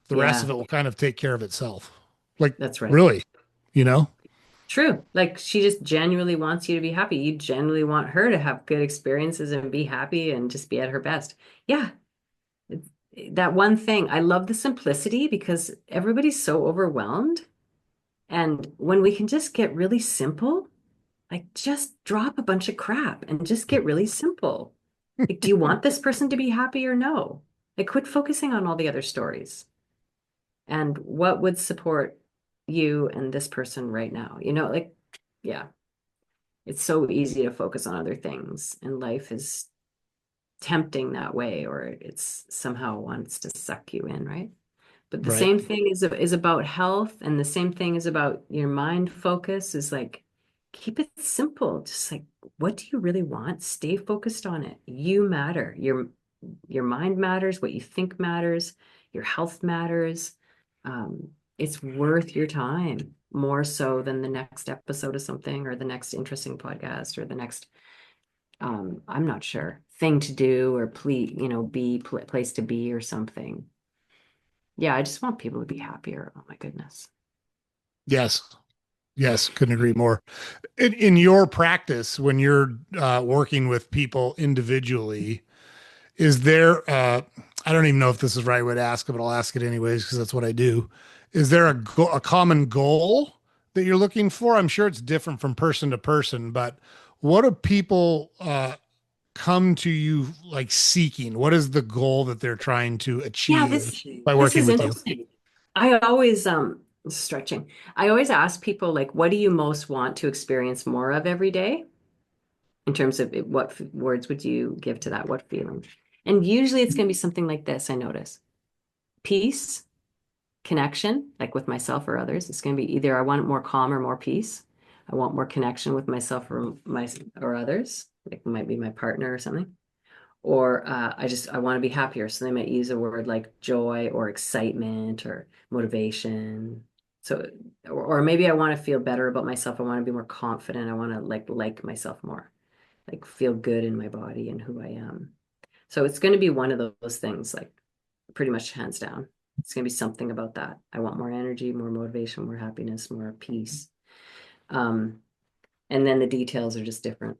the rest of Yeah, it will kind of take care of itself. Like, that's right. really, you know? True. Like she just genuinely wants you to be happy. You genuinely want her to have good experiences and be happy and just be at her best. Yeah. It's, that one thing. I love the simplicity because everybody's so overwhelmed. And when we can just get really simple, like just drop a bunch of crap and just get really simple. Like, do you want this person to be happy or no? Like, quit focusing on all the other stories. And what would support you and this person right now? Like, yeah. It's so easy to focus on other things, and life is tempting that way, or it's somehow wants to suck you in, right? But the Right. same thing is about health, and the same thing is about your mind focus is like keep it simple. Just like what do you really want? Stay focused on it. You matter. Your mind matters, what you think matters, your health matters. It's worth your time more so than the next episode of something or the next interesting podcast or the next I'm not sure thing to do or place to be or something. Yeah, I just want people to be happier. Oh my goodness. Yes. Yes. Couldn't agree more. In your practice, when you're working with people individually, is there, I don't even know if this is the right way to ask it, but I'll ask it anyways because that's what I do. Is there a common goal that you're looking for? I'm sure it's different from person to person, but what do people come to you like seeking? What is the goal that they're trying to Yeah, achieve by this working is with you? interesting. I always stretching. I always ask people like, what do you most want to experience more of every day? In terms of words would you give to that? What feeling? And usually it's going to be something like this, I notice. Peace, connection, like with myself or others. It's going to be either I want more calm or more peace. I want more connection with myself or others, like it might be my partner or something. Or I want to be happier. So they might use a word like joy or excitement or motivation. So, or maybe I want to feel better about myself. I want to be more confident. I want to like myself more, like feel good in my body and who I am. So it's going to be one of those things, like pretty much hands down. It's going to be something about that. I want more energy, more motivation, more happiness, more peace. Um, and then the details are just different.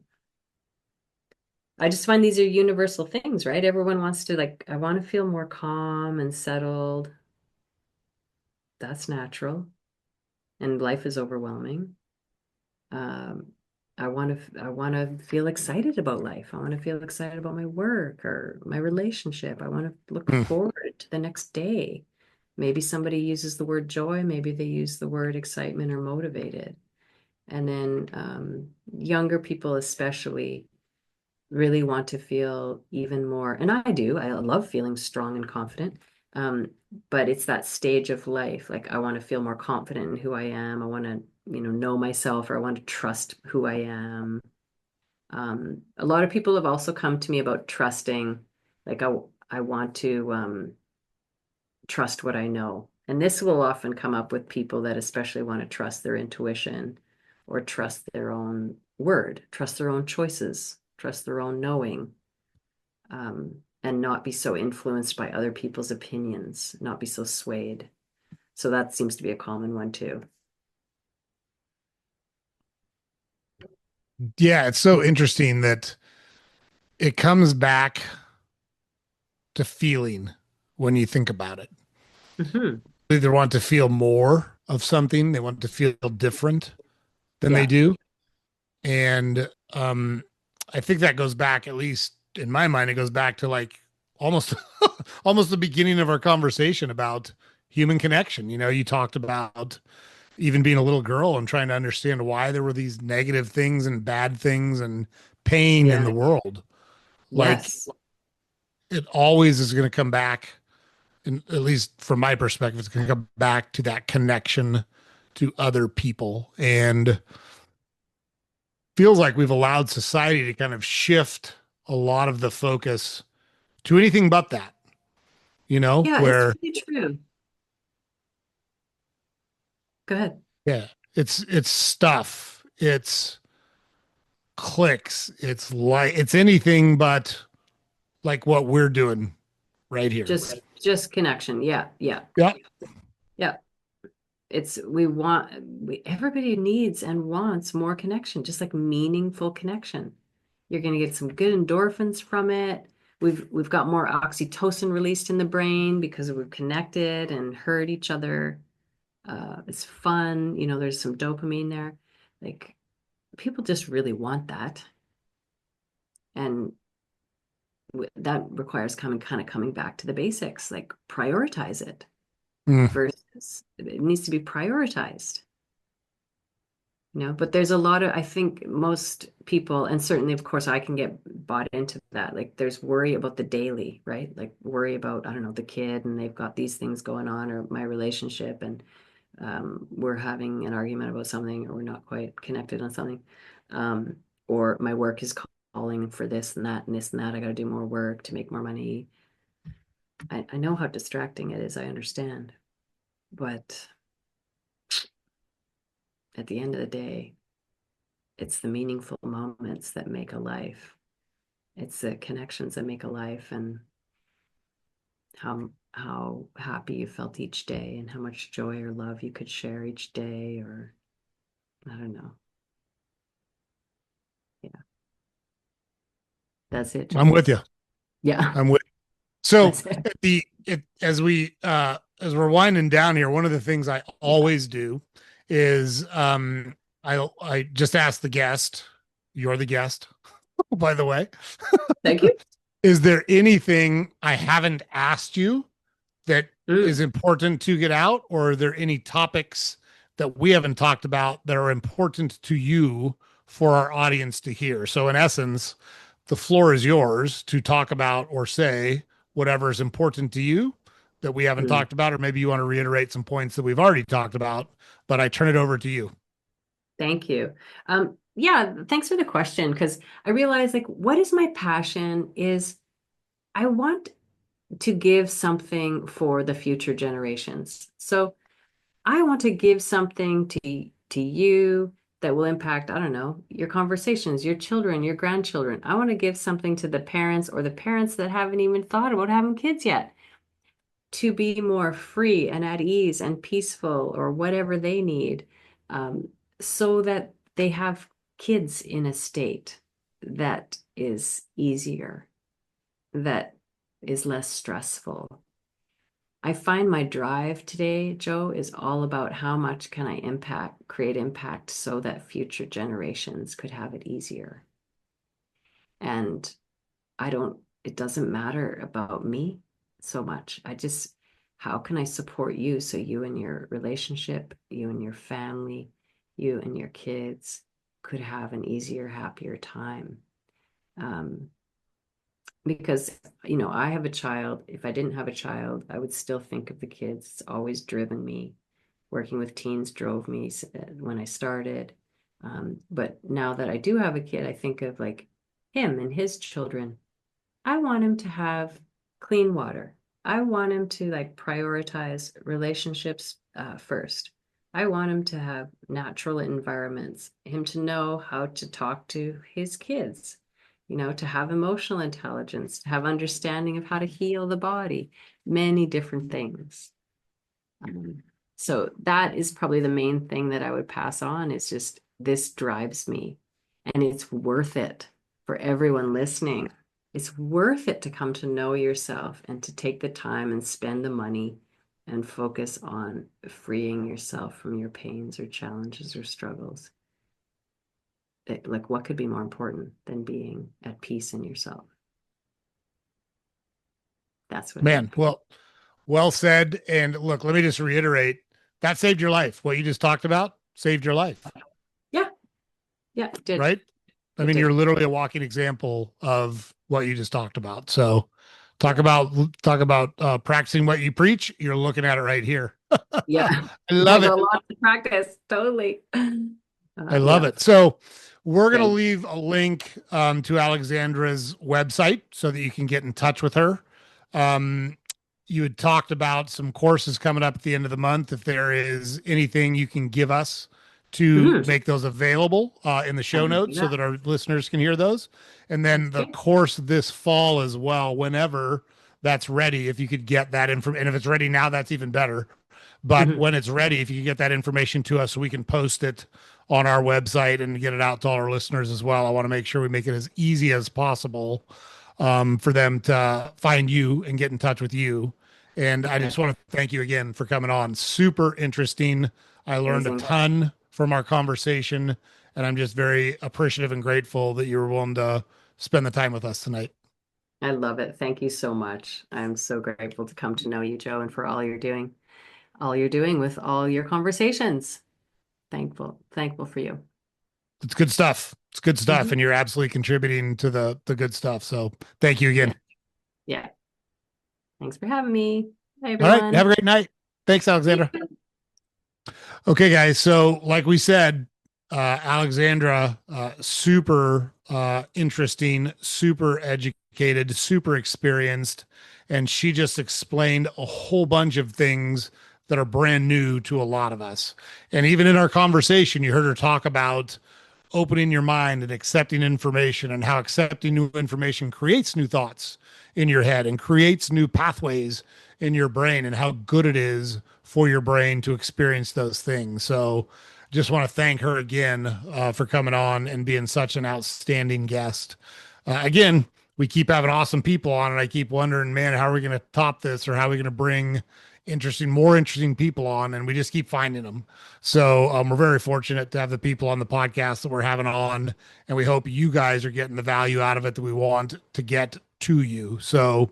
I just find these are universal things, right? Everyone wants to like, I want to feel more calm and settled. That's natural. And life is overwhelming. Um, I want to feel excited about life. I want to feel excited about my work or my relationship. I want to look Hmm. forward to the next day. Maybe somebody uses the word joy, maybe they use the word excitement or motivated. And then younger people especially really want to feel even more, and I do. I love feeling strong and confident. Um, but it's that stage of life. Like I want to feel more confident in who I am. I want to, know myself, or I want to trust who I am. A lot of people have also come to me about trusting. Like I want to trust what I know. And this will often come up with people that especially want to trust their intuition or trust their own word, trust their own choices, trust their own knowing, and not be so influenced by other people's opinions, not be so swayed. So that seems to be a common one too. Yeah, it's so interesting that it comes back to feeling when you think about it. Hmm. They either want to feel more of something, they want to feel different than they Yeah. do. And I think that goes back, at least in my mind, it goes back to like almost almost the beginning of our conversation about human connection. You know, you talked about even being a little girl and trying to understand why there were these negative things and bad things and pain in Yeah. the world. Like Yes. it always is going to come back, and at least from my perspective, it's going to come back to that connection to other people. And feels like we've allowed society to kind of shift a lot of the focus to anything but that, Yeah, it's where really true. Go ahead. yeah, it's stuff, it's clicks, it's anything but like what we're doing right here. Just connection. Yeah. Yeah. Yeah. Yeah. It's everybody needs and wants more connection, just like meaningful connection. You're going to get some good endorphins from it. We've got more oxytocin released in the brain because we've connected and heard each other. It's fun, there's some dopamine there. Like people just really want that, and that requires coming back to the basics, like prioritize it Mm. versus it needs to be prioritized. But there's a lot of, I think most people, and certainly, of course, I can get bought into that. Like there's worry about the daily, right? Like worry about, I don't know, the kid and they've got these things going on, or my relationship, and we're having an argument about something, or we're not quite connected on something. Um, or my work is calling for this and that and this and that. I got to do more work to make more money. I know how distracting it is. I understand. But at the end of the day, it's the meaningful moments that make a life. It's the connections that make a life, and how happy you felt each day and how much joy or love you could share each day, or I don't know. Yeah, that's it, I'm with James. you. Yeah, I'm with So that's it. at as we're winding down here, one of the things I Yeah. always do is I just ask the guest, you're the guest, by the way, Thank you. is there anything I haven't asked you that is Mm, important to get out, or are there any topics that we haven't talked about that are important to you for our audience to hear? So in essence, the floor is yours to talk about or say whatever is important to you that we haven't mm. talked about, or maybe you want to reiterate some points that we've already talked about, but I turn it over to you. Thank you. Yeah, thanks for the question, because I realize, like, what is my passion is I want to give something for the future generations. So I want to give something to you that will impact, I don't know, your conversations, your children, your grandchildren. I want to give something to the parents, or the parents that haven't even thought about having kids yet, to be more free and at ease and peaceful, or whatever they need, um, so that they have kids in a state that is easier, that is less stressful. I find my drive today, Joe, is all about how much can I create impact so that future generations could have it easier. And it doesn't matter about me so much. How can I support you so you and your relationship, you and your family, you and your kids could have an easier, happier time? Um, because, I have a child. If I didn't have a child, I would still think of the kids. It's always driven me. Working with teens drove me when I started. But now that I do have a kid, I think of like him and his children. I want him to have clean water. I want him to like prioritize relationships first. I want him to have natural environments, him to know how to talk to his kids, to have emotional intelligence, to have understanding of how to heal the body, many different things. So that is probably the main thing that I would pass on is just this drives me and it's worth it for everyone listening. It's worth it to come to know yourself and to take the time and spend the money and focus on freeing yourself from your pains or challenges or struggles. Like, what could be more important than being at peace in yourself? That's what I Man, think. well said. And look, let me just reiterate that saved your life. What you just talked about saved your life, Yeah, yeah, it did. right? I It mean, did. you're literally a walking example of what you just talked about. So talk Yeah, about practicing what you preach. You're looking at it right here. yeah. I I love got it. lots of practice. Totally. I love Yeah. it. So we're going to Thanks. leave a link to Alexandra's website so that you can get in touch with her. Um, you had talked about some courses coming up at the end of the month. If there is anything you can give us to Mhm. make those available in the I show can do notes so that. that our listeners can hear those. And then the Okay. course this fall as well, whenever that's ready, if you could get that info. And if it's ready now, that's even better. But Mhm. when it's ready, if you can get that information to us so we can post it on our website and get it out to all our listeners as well. I want to make sure we make it as easy as possible for them to find you and get in touch with you. And I Okay. just want to thank you again for coming on. Super interesting. I learned a Amazing. ton from our conversation, and I'm just very appreciative and grateful that you were willing to spend the time with us tonight. I love it. Thank you so much. I'm so grateful to come to know you, Joe, and for all you're doing with all your conversations. Thankful for you. It's good stuff. It's good stuff, Mhm. and you're absolutely contributing to the good stuff. So thank you Yeah. again. Yeah. Thanks for having me. Bye, All right. Have everyone. a great night. Thanks, Alexandra. You. Okay, guys. So, like we said, Alexandra, super interesting, super educated, super experienced, and she just explained a whole bunch of things that are brand new to a lot of us. And even in our conversation, you heard her talk about opening your mind and accepting information and how accepting new information creates new thoughts in your head and creates new pathways in your brain and how good it is for your brain to experience those things. So just want to thank her again for coming on and being such an outstanding guest. Again, we keep having awesome people on, and I keep wondering, man, how are we going to top this, or how are we going to bring more interesting people on? And we just keep finding them. So we're very fortunate to have the people on the podcast that we're having on, and we hope you guys are getting the value out of it that we want to get to you. So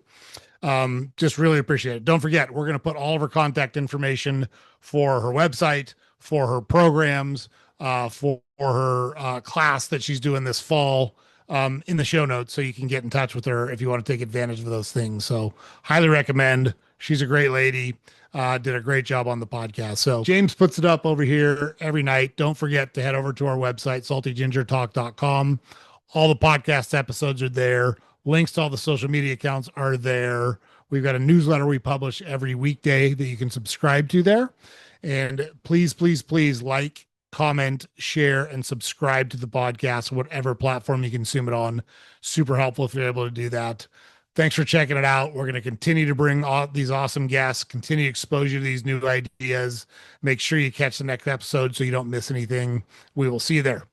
just really appreciate it. Don't forget, we're going to put all of her contact information for her website, for her programs, for her class that she's doing this fall in the show notes, so you can get in touch with her if you want to take advantage of those things. So highly recommend. She's a great lady. Did a great job on the podcast. So James puts it up over here every night. Don't forget to head over to our website, saltygingertalk.com. All the podcast episodes are there. Links to all the social media accounts are there. We've got a newsletter we publish every weekday that you can subscribe to there. And please, please, please like, comment, share, and subscribe to the podcast, whatever platform you consume it on. Super helpful if you're able to do that. Thanks for checking it out. We're going to continue to bring all these awesome guests, continue to expose you to these new ideas. Make sure you catch the next episode so you don't miss anything. We will see you there.